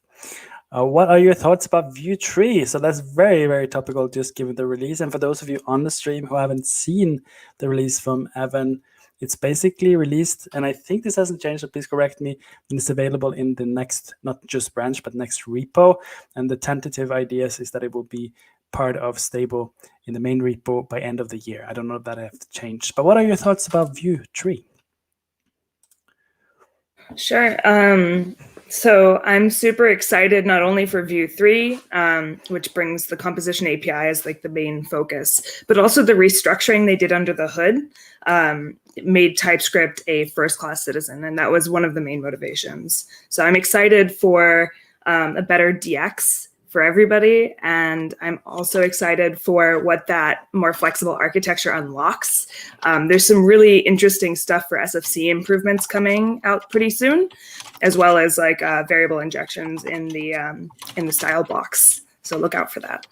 What are your thoughts about Vue 3? So that's very, very topical, just given the release. And for those of you on the stream who haven't seen the release from Evan, it's basically released, and I think this hasn't changed, so please correct me, and it's available in the next, not just branch, but next repo. And the tentative ideas is that it will be part of stable in the main repo by end of the year. I don't know if that has changed. But what are your thoughts about Vue 3? Sure. So I'm super excited not only for Vue 3, which brings the composition API as like the main focus, but also the restructuring they did under the hood made TypeScript a first-class citizen, and that was one of the main motivations. So I'm excited for a better DX for everybody, and I'm also excited for what that more flexible architecture unlocks. There's some really interesting stuff for SFC improvements coming out pretty soon, as well as like variable injections in the style box. So look out for that.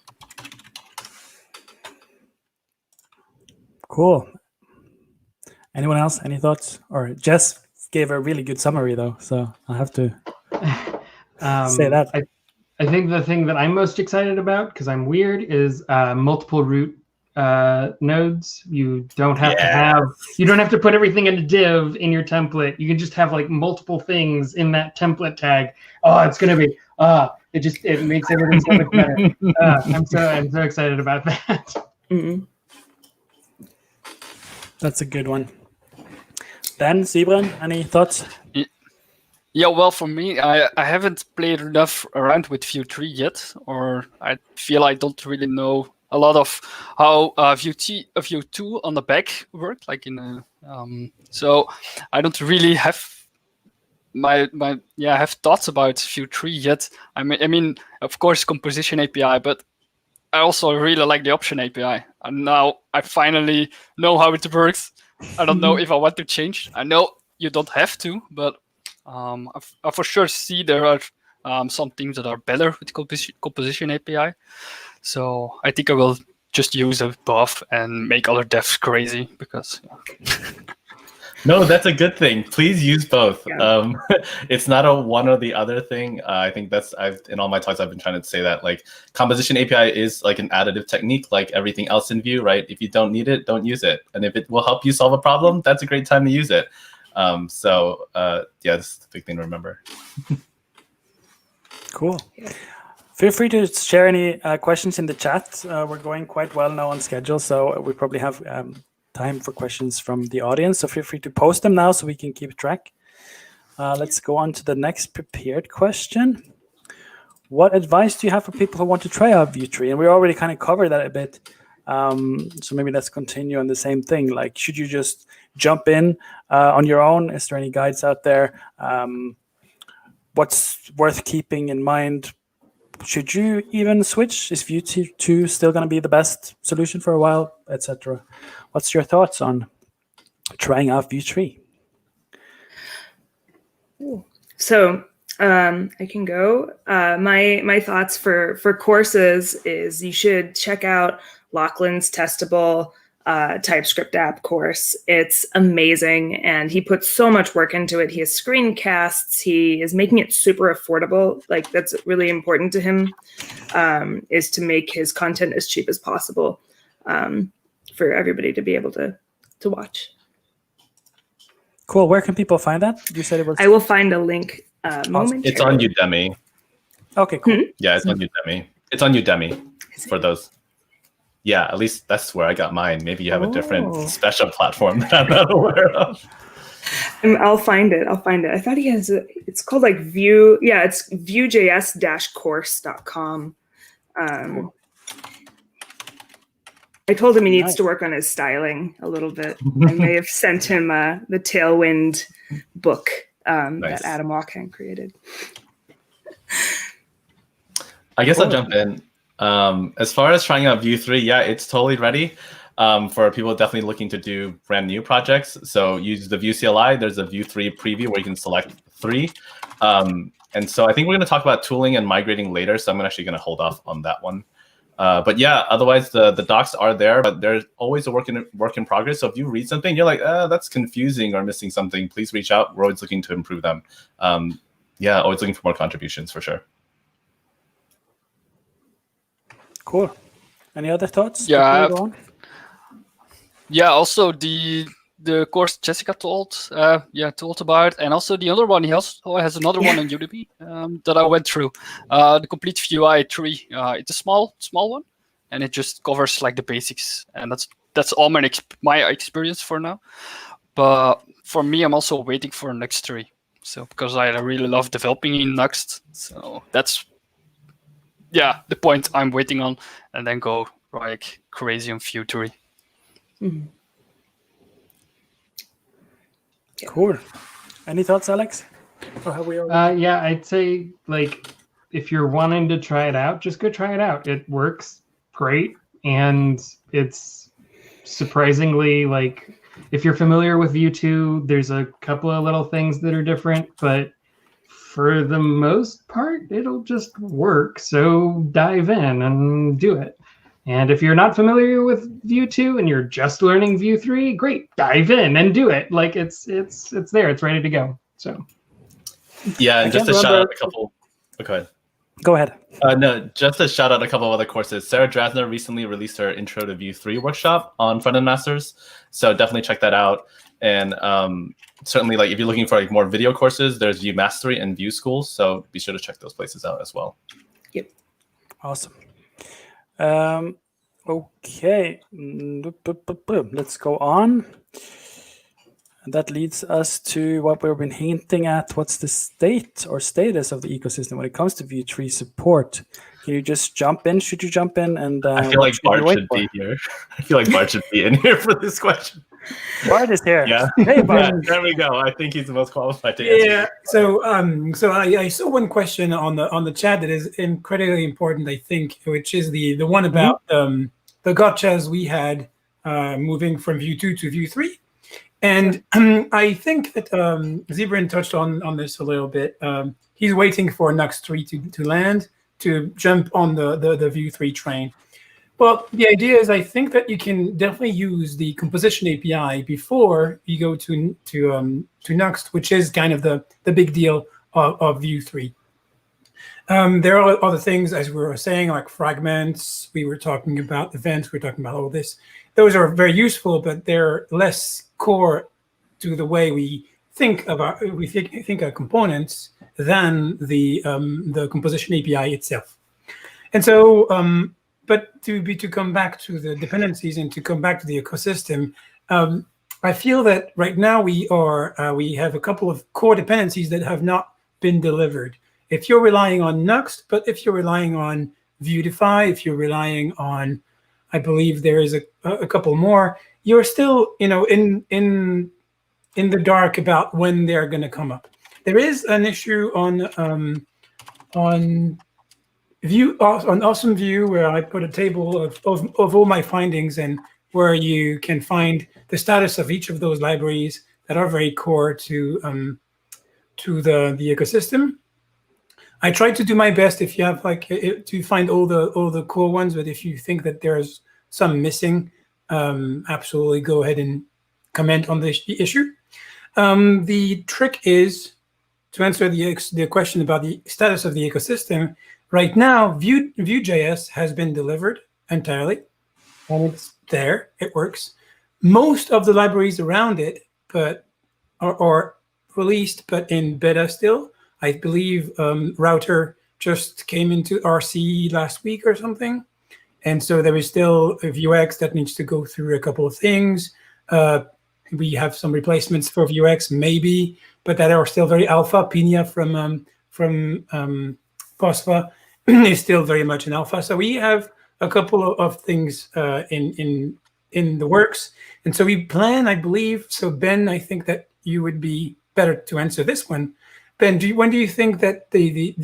Cool. Anyone else? Any thoughts? Or Jess gave a really good summary though, so I'll have to say that. I think the thing that I'm most excited about, because I'm weird, is multiple root nodes. You don't have to put everything in a div in your template. You can just have like multiple things in that template tag. Oh, it's gonna be it makes everything so much better. I'm so excited about that. Mm-hmm. That's a good one. Dan, Sibran, any thoughts? Yeah, well, for me, I haven't played enough around with Vue 3 yet, or I feel I don't really know a lot of how Vue 2 on the back worked, like in so I don't really have have thoughts about Vue 3 yet. I mean, of course, composition API, but I also really like the option API, and now I finally know how it works. I don't know if I want to change. I know you don't have to, but I for sure see there are some things that are better with composition API. So I think I will just use a buff and make other devs crazy because. No, that's a good thing. Please use both. Yeah. It's not a one or the other thing. I think in all my talks I've been trying to say that like composition API is like an additive technique, like everything else in Vue, right? If you don't need it, don't use it. And if it will help you solve a problem, that's a great time to use it. Yeah, this is the big thing to remember. Cool. Yeah. Feel free to share any questions in the chat. We're going quite well now on schedule, so we probably have time for questions from the audience. So feel free to post them now so we can keep track. Let's go on to the next prepared question. What advice do you have for people who want to try out Vue 3? And we already kind of covered that a bit. So maybe let's continue on the same thing. Like, should you just jump in on your own? Is there any guides out there? What's worth keeping in mind? Should you even switch? Is Vue 2 still going to be the best solution for a while, etc.? What's your thoughts on trying out Vue 3? So I can go. My thoughts for courses is you should check out Lachlan's testable TypeScript app course. It's amazing, and he puts so much work into it. He has screencasts. He is making it super affordable. Like, that's really important to him, is to make his content as cheap as possible for everybody to be able to watch. Cool. Where can people find that? You said it was. I will find a link momentarily. It's on Udemy. Okay, cool. Yeah, it's on Udemy. It's on Udemy for those. Yeah, at least that's where I got mine. Maybe you have a different special platform that I'm not aware of. I'll find it. I thought he has it's called like Vue. Yeah, it's VueJS-course.com. Cool. I told him he needs to work on his styling a little bit. I may have sent him the Tailwind book that Adam Walkham created. I guess I'll jump in. As far as trying out Vue 3, yeah, it's totally ready for people definitely looking to do brand new projects. So use the Vue CLI. There's a Vue 3 preview where you can select 3. And so I think we're going to talk about tooling and migrating later. So I'm actually going to hold off on that one. But yeah, otherwise the docs are there, but there's always a work in progress. So if you read something, you're like, that's confusing or missing something, please reach out. We're always looking to improve them. Yeah, always looking for more contributions for sure. Cool. Any other thoughts? Yeah. Yeah. Also the course Jessica told about, and also the other one. He also has another one on Udemy that I went through. The Complete Vue 3. It's a small one, and it just covers like the basics, and that's all my experience for now. But for me, I'm also waiting for Next 3. So because I really love developing in Next, so that's the point I'm waiting on, and then go like crazy on Vue 3. Mm-hmm. Cool. Any thoughts, Alex? Or have we yeah, I'd say like if you're wanting to try it out, just go try it out. It works great, and it's surprisingly like if you're familiar with Vue 2, there's a couple of little things that are different, but for the most part, it'll just work. So dive in and do it. And if you're not familiar with Vue 2 and you're just learning Vue 3, great, dive in and do it. Like it's there, it's ready to go. So yeah, and just to shout out a couple. Oh, go ahead. Go ahead. No, just to shout out a couple of other courses. Sarah Drasner recently released her Intro to Vue 3 workshop on Front-End Masters, so definitely check that out. And certainly, like if you're looking for like more video courses, there's Vue Mastery and Vue School, so be sure to check those places out as well. Yep. Awesome. Okay, let's go on. And that leads us to what we've been hinting at. What's the state or status of the ecosystem when it comes to Vue 3 support? Can you just jump in? Should you jump in? And I feel like Bart should be here. I feel like Bart should be in here for this question. Bart is here. Yeah. Hey, Bart. Yeah, there we go. I think he's the most qualified to answer. Yeah. So I saw one question on the chat that is incredibly important, I think, which is the one about the gotchas we had moving from Vue 2 to Vue 3. And I think that Zebrin touched on this a little bit. He's waiting for Next 3 to land to jump on the Vue 3 train. Well, the idea is I think that you can definitely use the composition API before you go to Next, which is kind of the big deal of Vue 3. There are other things, as we were saying, like fragments. We were talking about events. We were talking about all this. Those are very useful, but they're less core to the way we think about think of components than the composition API itself. And so, but to come back to the dependencies and to come back to the ecosystem, I feel that right now we have a couple of core dependencies that have not been delivered. If you're relying on Nuxt, but if you're relying on Vuetify, if you're relying on, I believe there is a couple more, you're still in the dark about when they're going to come up. There is an issue on Awesome Vue where I put a table of all my findings and where you can find the status of each of those libraries that are very core to the ecosystem. I tried to do my best if you have to find all the core ones, but if you think that there's some missing, absolutely go ahead and comment on the issue. The trick is to answer the question about the status of the ecosystem. Right now, Vue.js has been delivered entirely, and it's there. It works. Most of the libraries around it, are released, but in beta still. I believe Router just came into RC last week or something. And so there is still a Vuex that needs to go through a couple of things. We have some replacements for Vuex, maybe, but that are still very alpha. Pinia from Posva is still very much in alpha. So we have a couple of things in the works. And so we plan, I believe, so Ben, I think that you would be better to answer this one. Ben, when do you think that the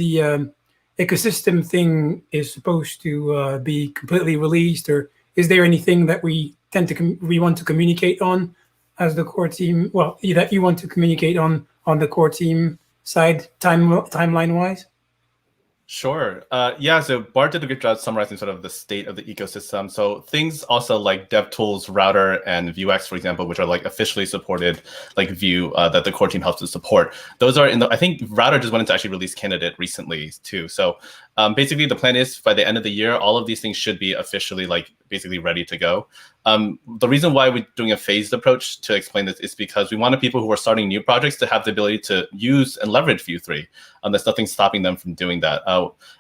ecosystem thing is supposed to be completely released, or is there anything that we want to communicate on as the core team? Well, that you want to communicate on the core team side, timeline wise? Sure. Yeah, so Bart did a good job summarizing sort of the state of the ecosystem. So things also like DevTools, Router, and Vuex, for example, which are like officially supported, like Vue, that the core team helps to support. Those are in the, I think Router just went into actually release candidate recently too. So basically the plan is by the end of the year, all of these things should be officially like basically ready to go. The reason why we're doing a phased approach to explain this is because we wanted people who are starting new projects to have the ability to use and leverage Vue 3. There's nothing stopping them from doing that.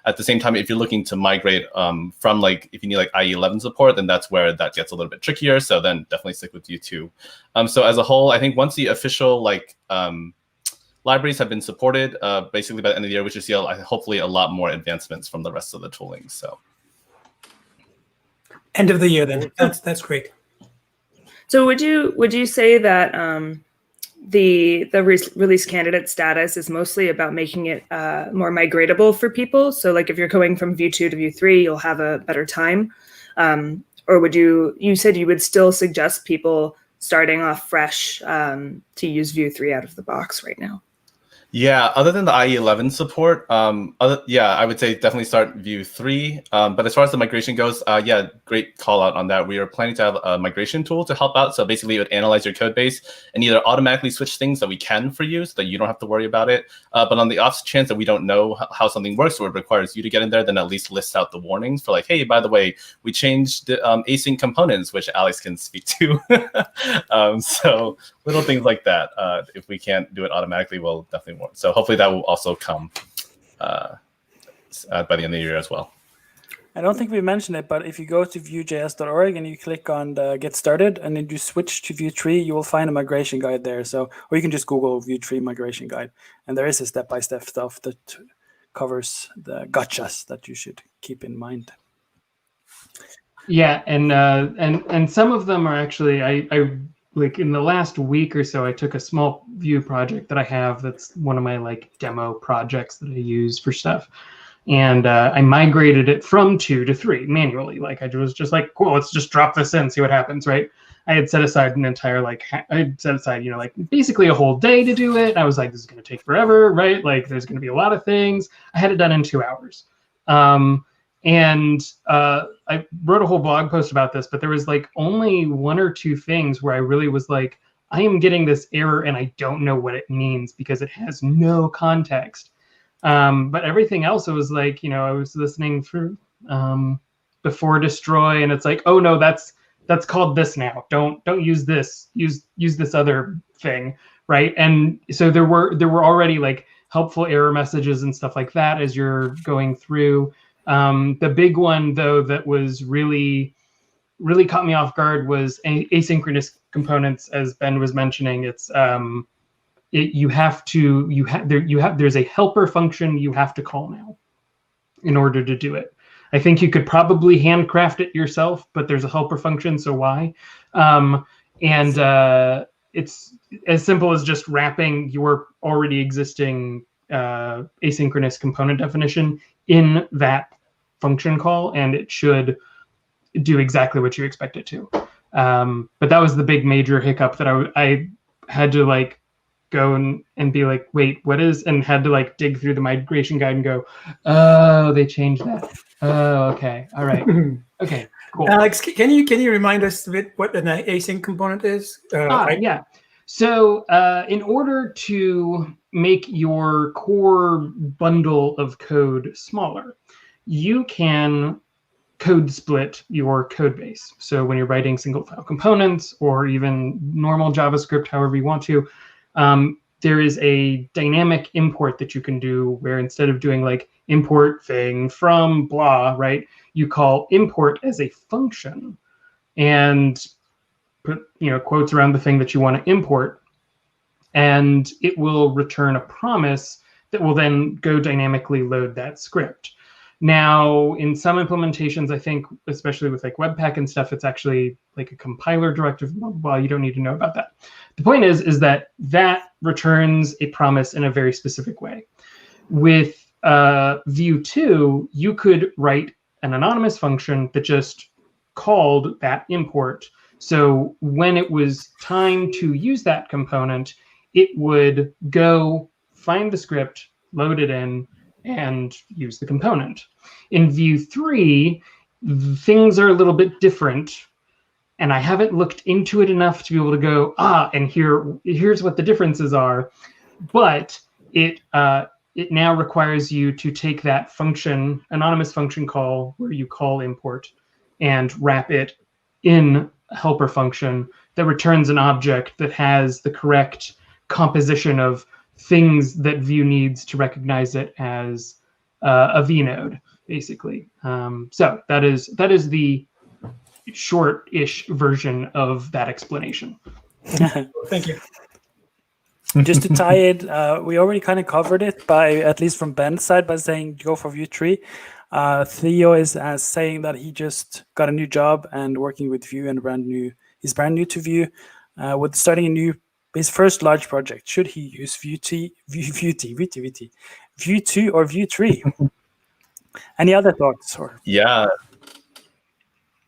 At the same time, if you're looking to migrate from like, if you need like IE11 support, then that's where that gets a little bit trickier. So then definitely stick with Vue 2. So as a whole, I think once the official like libraries have been supported, basically by the end of the year, we should see hopefully a lot more advancements from the rest of the tooling. So. End of the year, then. That's great. So would you say that the release candidate status is mostly about making it more migratable for people? So like if you're going from Vue 2 to Vue 3, you'll have a better time, or would you said you would still suggest people starting off fresh to use Vue 3 out of the box right now? Yeah, other than the IE11 support, I would say definitely start Vue 3. But as far as the migration goes, yeah, great call out on that. We are planning to have a migration tool to help out. So basically it would analyze your code base and either automatically switch things that we can for you so that you don't have to worry about it. But on the off chance that we don't know how something works or it requires you to get in there, then at least list out the warnings for like, hey, by the way, we changed the async components, which Alex can speak to. So little things like that. If we can't do it automatically, we'll definitely warn. So hopefully that will also come by the end of the year as well. I don't think we mentioned it, but if you go to VueJS.org and you click on the Get Started and then you switch to Vue 3, you will find a migration guide there. So, or you can just Google Vue 3 migration guide, and there is a step-by-step stuff that covers the gotchas that you should keep in mind. Yeah, and some of them are actually I like in the last week or so, I took a small Vue project that I have that's one of my like demo projects that I use for stuff. And I migrated it from 2 to 3 manually. Like I was just like, cool, let's just drop this in, see what happens, right? I had set aside an entire like, like basically a whole day to do it. I was like, this is going to take forever, right? Like there's going to be a lot of things. I had it done in 2 hours. I wrote a whole blog post about this, but there was like only 1 or 2 things where I really was like, I am getting this error and I don't know what it means because it has no context. But everything else, it was like, you know, I was listening for before destroy, and it's like, oh no, that's called this now. Don't use this. Use this other thing, right? And so there were already like helpful error messages and stuff like that as you're going through. The big one though that was really caught me off guard was asynchronous components, as Ben was mentioning. It's there's a helper function you have to call now in order to do it. I think you could probably handcraft it yourself, but there's a helper function, so why? It's as simple as just wrapping your already existing asynchronous component definition in that function call, and it should do exactly what you expect it to. But that was the big major hiccup that I had to like go and be like, wait, what is, and had to like dig through the migration guide and go, oh, they changed that. Oh, okay, all right, okay, cool. Alex, can you remind us a bit what an async component is? Yeah. So in order to make your core bundle of code smaller, you can code split your code base. So when you're writing single file components or even normal JavaScript, however you want to, there is a dynamic import that you can do where instead of doing like import thing from blah, right, you call import as a function and put, you know, quotes around the thing that you want to import, and it will return a promise that will then go dynamically load that script. Now, in some implementations, I think, especially with like Webpack and stuff, it's actually like a compiler directive. Well, you don't need to know about that. The point is that returns a promise in a very specific way. With Vue 2, you could write an anonymous function that just called that import. So when it was time to use that component, it would go find the script, load it in, and use the component. In Vue 3, things are a little bit different, and I haven't looked into it enough to be able to go, and here's what the differences are. But it now requires you to take that function, anonymous function call, where you call import, and wrap it in a helper function that returns an object that has the correct composition of things that Vue needs to recognize it as a vnode, basically. So that is the short-ish version of that explanation. Thank you. Just to tie it, we already kind of covered it by, at least from Ben's side, by saying go for Vue 3. Theo is saying that he just got a new job and working with Vue and he's brand new to Vue, with starting his first large project. Should he use Vue 2 or Vue 3? Any other thoughts?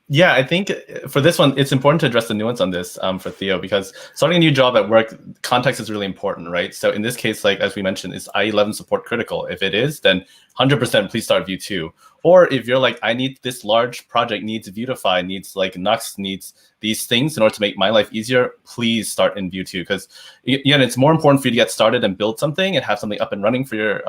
Yeah, I think for this one, it's important to address the nuance on this for Theo, because starting a new job at work, context is really important, right? So in this case, like as we mentioned, is IE11 support critical? If it is, then 100% please start Vue 2. Or if you're like, I need this large project, needs Vuetify, needs like Nux, needs these things in order to make my life easier, please start in Vue 2, because again, it's more important for you to get started and build something and have something up and running for your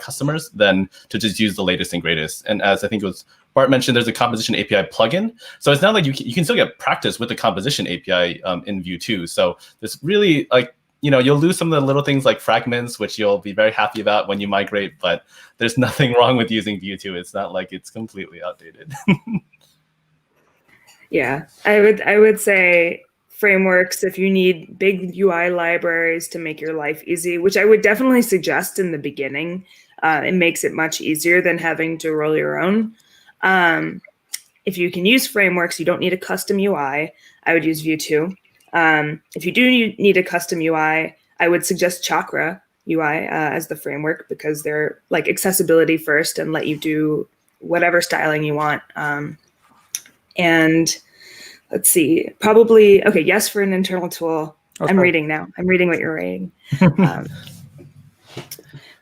customers than to just use the latest and greatest. And as I think it was Bart mentioned, there's a composition API plugin. So it's not like you can still get practice with the composition API in Vue 2. So there's really like, you'll lose some of the little things like fragments, which you'll be very happy about when you migrate, but there's nothing wrong with using Vue 2. It's not like it's completely outdated. Yeah, I would say frameworks, if you need big UI libraries to make your life easy, which I would definitely suggest in the beginning. It makes it much easier than having to roll your own. If you can use frameworks, you don't need a custom UI. I would use Vue 2. If you do need a custom UI, I would suggest Chakra UI as the framework, because they're like accessibility first and let you do whatever styling you want. And let's see, probably, okay, yes for an internal tool. Okay. I'm reading now. I'm reading what you're reading.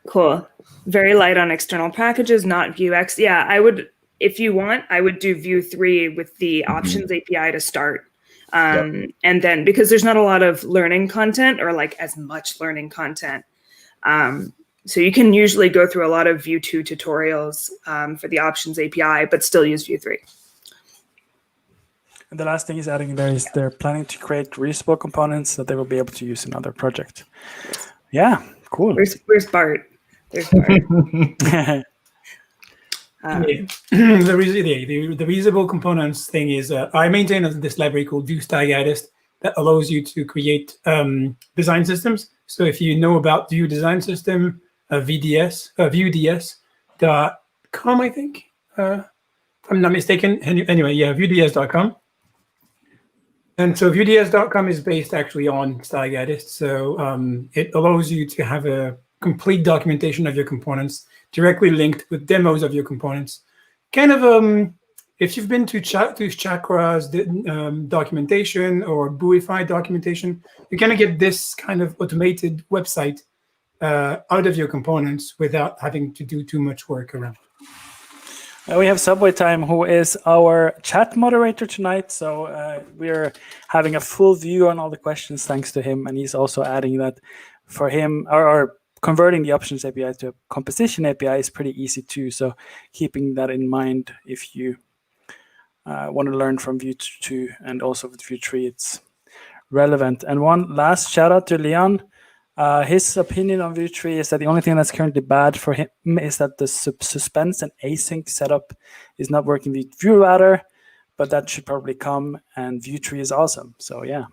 Cool. Very light on external packages, not Vuex. Yeah, I would, if you want, I would do Vue 3 with the options API to start. And then, because there's not a lot of learning content or like as much learning content. So you can usually go through a lot of Vue 2 tutorials for the options API, but still use Vue 3. And the last thing he's adding there is they're planning to create reusable components that they will be able to use in other projects. Yeah, cool. Where's Bart? There's Bart. The reusable components thing is, I maintain this library called Vue Stylist that allows you to create design systems. So if you know about Vue Design System, VueJS.com, I think, if I'm not mistaken. Anyway, yeah, VueJS.com. And so VueJS.com is based actually on Stylist. So it allows you to have a complete documentation of your components, directly linked with demos of your components. Kind of, if you've been to Chakra's documentation or Buoyify documentation, you kind of get this kind of automated website out of your components without having to do too much work around. We have Subway Time, who is our chat moderator tonight. So we're having a full view on all the questions thanks to him. And he's also adding that for him, or converting the options API to a composition API is pretty easy too. So keeping that in mind, if you want to learn from Vue 2 and also with Vue 3, it's relevant. And one last shout out to Leon. His opinion on Vue 3 is that the only thing that's currently bad for him is that the suspense and async setup is not working with Vue Router, but that should probably come, and Vue 3 is awesome. So yeah.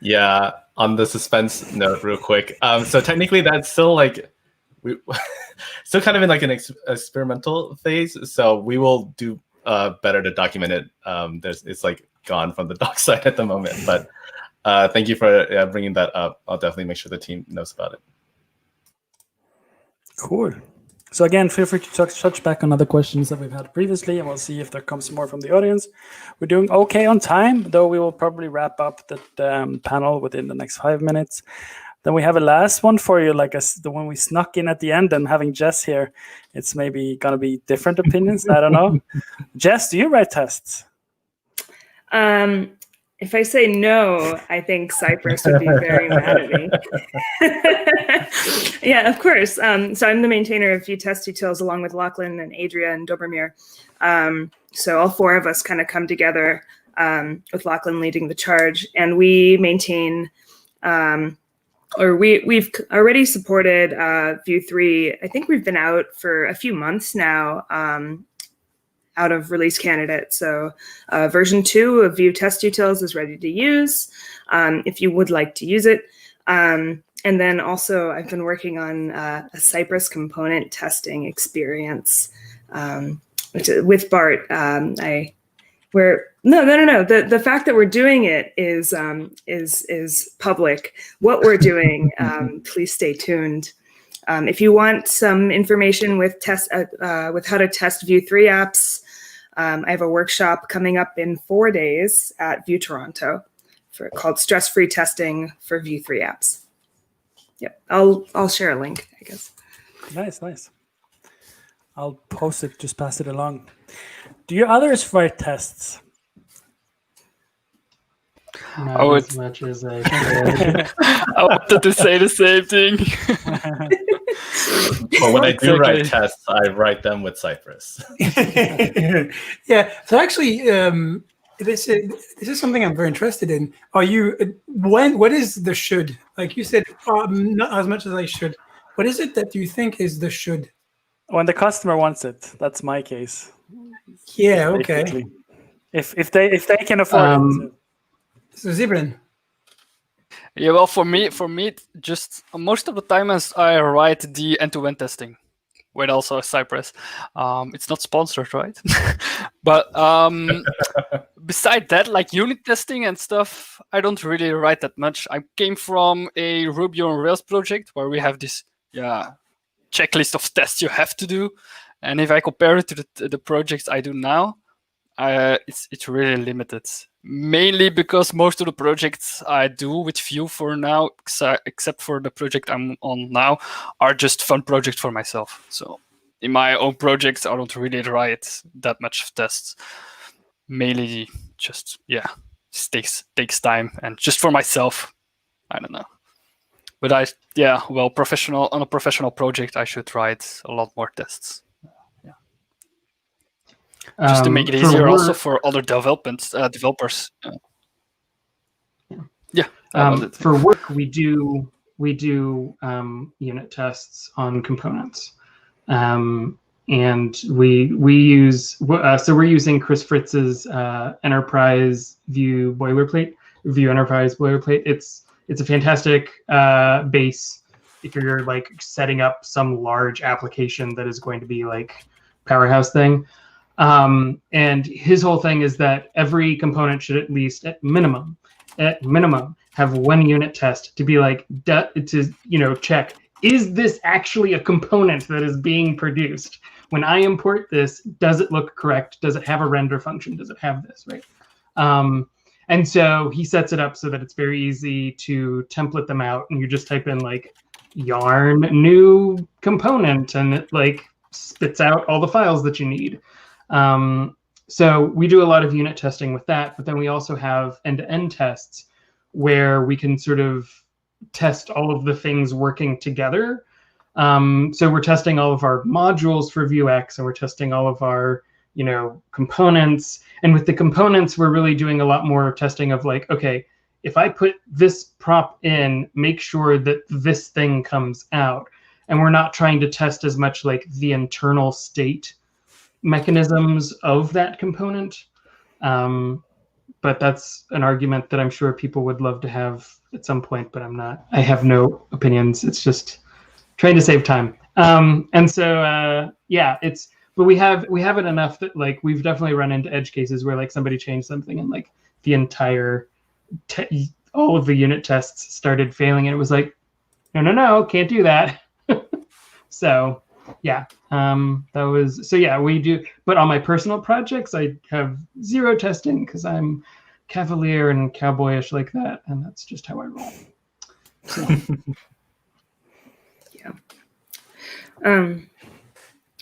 Yeah, on the suspense note real quick. So technically that's still like, still kind of in like an experimental phase. So we will do better to document it. It's like gone from the doc side at the moment, but thank you for bringing that up. I'll definitely make sure the team knows about it. Cool. So again, feel free to touch back on other questions that we've had previously, and we'll see if there comes more from the audience. We're doing okay on time, though we will probably wrap up the panel within the next 5 minutes. Then we have a last one for you, like the one we snuck in at the end, and having Jess here, it's maybe going to be different opinions. I don't know. Jess, do you write tests? If I say no, I think Cypress would be very mad at me. Yeah, of course. So I'm the maintainer of Vue test utils along with Lachlan and Adria and Dobromir. So all four of us kind of come together with Lachlan leading the charge, and we maintain, we've already supported Vue 3. I think we've been out for a few months now. Out of release candidate. So version 2 of Vue test utils is ready to use if you would like to use it. And then also I've been working on a Cypress component testing experience with Bart. The fact that we're doing it is public. What we're doing, please stay tuned. If you want some information with how to test Vue 3 apps, I have a workshop coming up in 4 days at Vue Toronto called Stress-Free Testing for Vue 3 apps. Yep, I'll share a link, I guess. Nice. I'll post it, just pass it along. Do your others write tests? Not as much as I should. I wanted to say the same thing. But when I do write tests, I write them with Cypress. Yeah. So actually, this is something I'm very interested in. What is the should? Like you said, not as much as I should. What is it that you think is the should? When the customer wants it, that's my case. Yeah. Okay. Basically. If they can afford it. So Zibran. Yeah, well, for me, just most of the time as I write the end-to-end testing with also Cypress. It's not sponsored, right? But beside that, like unit testing and stuff, I don't really write that much. I came from a Ruby on Rails project where we have this checklist of tests you have to do. And if I compare it to the projects I do now, it's really limited. Mainly because most of the projects I do with Vue for now, except for the project I'm on now, are just fun projects for myself. So in my own projects, I don't really write that much tests. Mainly just, it takes time. And just for myself, I don't know. But on a professional project, I should write a lot more tests. Just to make it easier also for other developers. For work, we do unit tests on components, and we use we're using Chris Fritz's Enterprise Vue boilerplate, Vue Enterprise boilerplate. It's a fantastic base if you're like setting up some large application that is going to be like powerhouse thing. And his whole thing is that every component should at least, at minimum, have one unit test to be like, check, is this actually a component that is being produced? When I import this, does it look correct? Does it have a render function? Does it have this, right? And so he sets it up so that it's very easy to template them out, and you just type in like yarn new component, and it like spits out all the files that you need. So we do a lot of unit testing with that, but then we also have end-to-end tests where we can sort of test all of the things working together. So we're testing all of our modules for Vuex, and we're testing all of our, components. And with the components, we're really doing a lot more testing of like, okay, if I put this prop in, make sure that this thing comes out. And we're not trying to test as much like the internal state mechanisms of that component. But that's an argument that I'm sure people would love to have at some point, but I have no opinions. It's just trying to save time. But we have it enough that like we've definitely run into edge cases where like somebody changed something and like the entire all of the unit tests started failing, and it was like, no, can't do that. So yeah, that was, so yeah, we do, but on my personal projects, I have zero testing because I'm cavalier and cowboyish like that, and that's just how I roll. So. Yeah.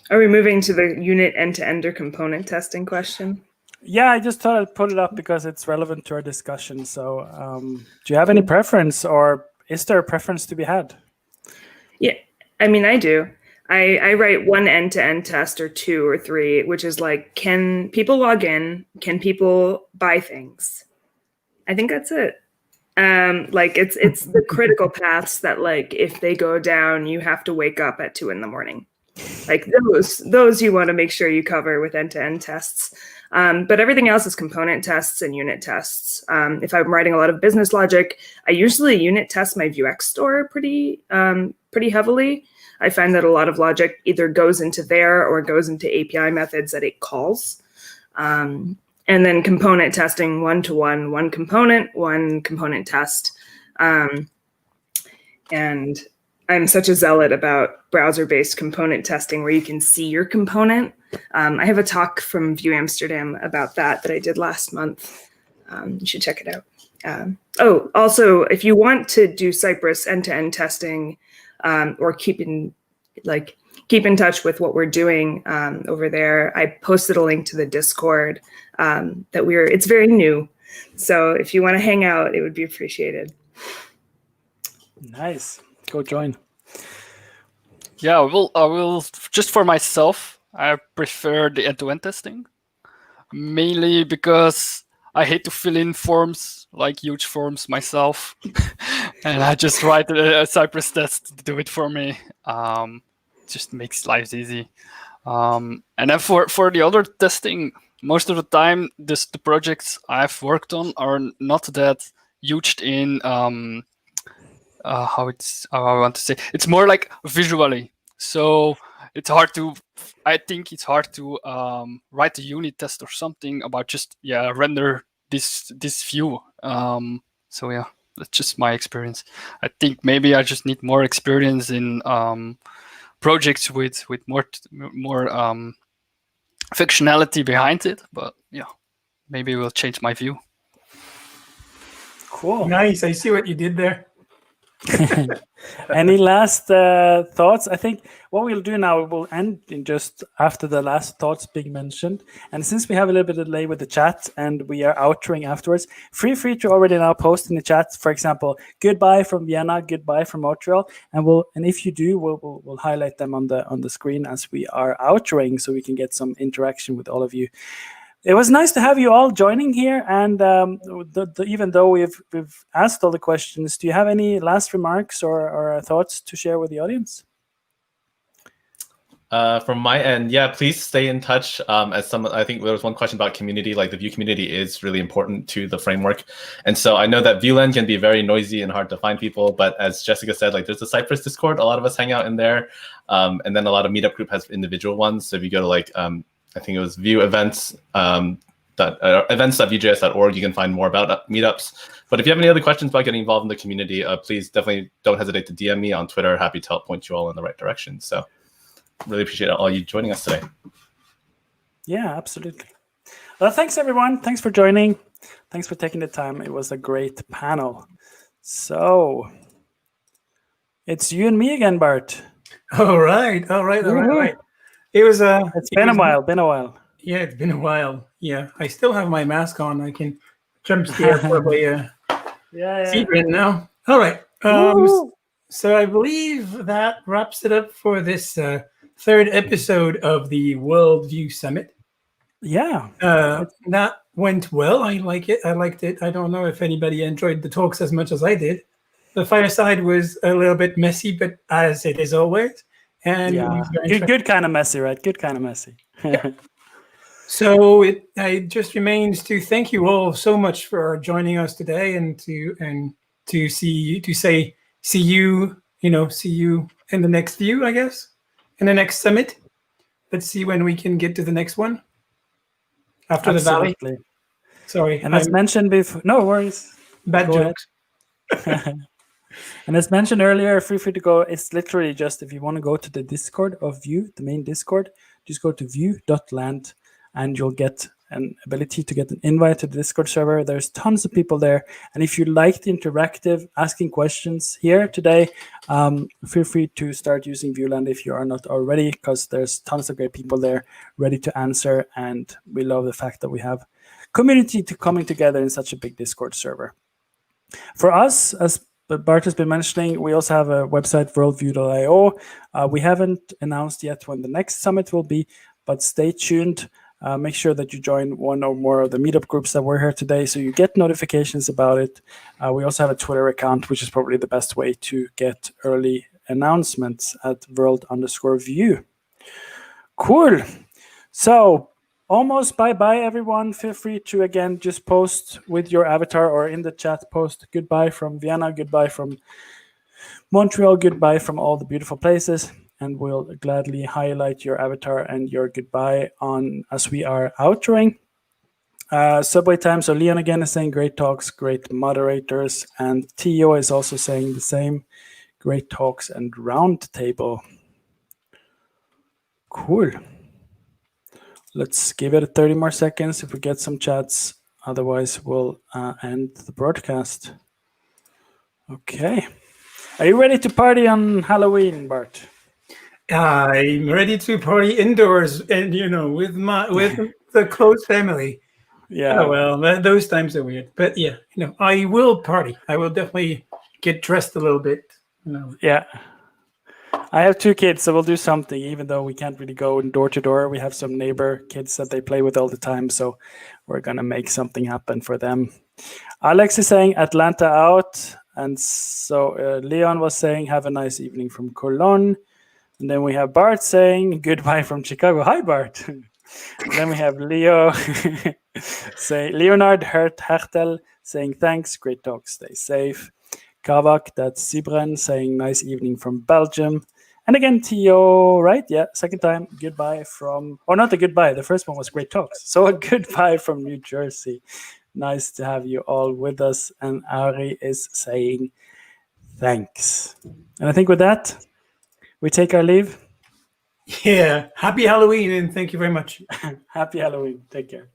Are we moving to the unit end-to-end or component testing question? Yeah, I just thought I'd put it up because it's relevant to our discussion. So do you have any preference, or is there a preference to be had? Yeah, I mean, I do. I write one end-to-end test or two or three, which is like, can people log in? Can people buy things? I think that's it. Like it's the critical paths that, like, if they go down, you have to wake up at 2 a.m. Like those you want to make sure you cover with end-to-end tests. But everything else is component tests and unit tests. If I'm writing a lot of business logic, I usually unit test my Vuex store pretty heavily. I find that a lot of logic either goes into there or goes into API methods that it calls. And then component testing, one-to-one, one component test. And I'm such a zealot about browser-based component testing where you can see your component. I have a talk from Vue Amsterdam about that I did last month. You should check it out. Also, if you want to do Cypress end-to-end testing, or keep in touch with what we're doing over there, I posted a link to the Discord it's very new. So if you want to hang out, it would be appreciated. Nice. Go join. Yeah, I will just for myself, I prefer the end-to-end testing, mainly because I hate to fill in forms, like huge forms myself, and I just write a Cypress test to do it for me. Just makes life easy. And then for the other testing, most of the time, the projects I've worked on are not that huge in how I want to say. It's more like visually. So it's hard to. I think it's hard to write a unit test or something about just render this view. So yeah, that's just my experience. I think maybe I just need more experience in projects with more functionality behind it, but yeah, maybe it will change my view. Cool. Nice. I see what you did there. Any last thoughts? I think what we'll do now, we'll end in just after the last thoughts being mentioned. And since we have a little bit of delay with the chat and we are outroing afterwards, feel free to already now post in the chat, for example, goodbye from Vienna, goodbye from Montreal, and if you do, we'll highlight them on the screen as we are outroing, so we can get some interaction with all of you. It was nice to have you all joining here, and even though we've asked all the questions, do you have any last remarks or thoughts to share with the audience? From my end, yeah, please stay in touch. I think there was one question about community. Like, the Vue community is really important to the framework, and so I know that VueLand can be very noisy and hard to find people. But as Jessica said, like, there's a Cypress Discord. A lot of us hang out in there, and then a lot of Meetup group has individual ones. So if you go to like I think it was Vue events, events.vuejs.org. You can find more about meetups. But if you have any other questions about getting involved in the community, please definitely don't hesitate to DM me on Twitter. Happy to help point you all in the right direction. So really appreciate all you joining us today. Yeah, absolutely. Well, thanks everyone. Thanks for joining. Thanks for taking the time. It was a great panel. So it's you and me again, Bart. All right. It was It's been a while. Yeah, it's been a while. Yeah, I still have my mask on. I can jump scare probably secret now. All right. So I believe that wraps it up for this third episode of the World Vue Summit. Yeah. That went well. I like it. I liked it. I don't know if anybody enjoyed the talks as much as I did. The fireside was a little bit messy, but as it is always. And yeah, good kind of messy, right? Good kind of messy. Yeah. So it just remains to thank you all so much for joining us today, and to see you in the next Vue, I guess, in the next summit. Let's see when we can get to the next one after Absolutely. the Valley. Sorry, and as mentioned before, no worries. Bad jokes. And as mentioned earlier, feel free to go. It's literally just if you want to go to the Discord of Vue, the main Discord, just go to vue.land and you'll get an ability to get an invite to the Discord server. There's tons of people there. And if you like the interactive asking questions here today, feel free to start using VueLand if you are not already, because there's tons of great people there ready to answer. And we love the fact that we have community coming together in such a big Discord server. For us, as Bart has been mentioning, we also have a website, worldvue.io. We haven't announced yet when the next summit will be, but stay tuned. Make sure that you join one or more of the meetup groups that were here today so you get notifications about it. We also have a Twitter account, which is probably the best way to get early announcements at world_vue. Cool. So almost bye-bye, everyone. Feel free to, again, just post with your avatar or in the chat, post goodbye from Vienna, goodbye from Montreal, goodbye from all the beautiful places. And we'll gladly highlight your avatar and your goodbye on as we are outroing. Subway time. So Leon again is saying great talks, great moderators. And Tio is also saying the same. Great talks and round table. Cool. Let's give it 30 more seconds if we get some chats. Otherwise, we'll end the broadcast. Okay. Are you ready to party on Halloween, Bart? I'm ready to party indoors and, with the close family. Yeah. Oh, well, those times are weird. But yeah, I will party. I will definitely get dressed a little bit. Yeah. I have 2 kids, so we'll do something, even though we can't really go door to door. We have some neighbor kids that they play with all the time, so we're going to make something happen for them. Alex is saying Atlanta out. And so Leon was saying, have a nice evening from Cologne. And then we have Bart saying goodbye from Chicago. Hi, Bart. Then we have Leo say Leonard Hertel saying thanks, great talk, stay safe. Kavak, that's Sibren saying nice evening from Belgium. And again, Tio, right? Yeah, second time, goodbye from, or not a goodbye, the first one was great talks. So a goodbye from New Jersey. Nice to have you all with us. And Ari is saying thanks. And I think with that, we take our leave. Yeah. Happy Halloween and thank you very much. Happy Halloween. Take care.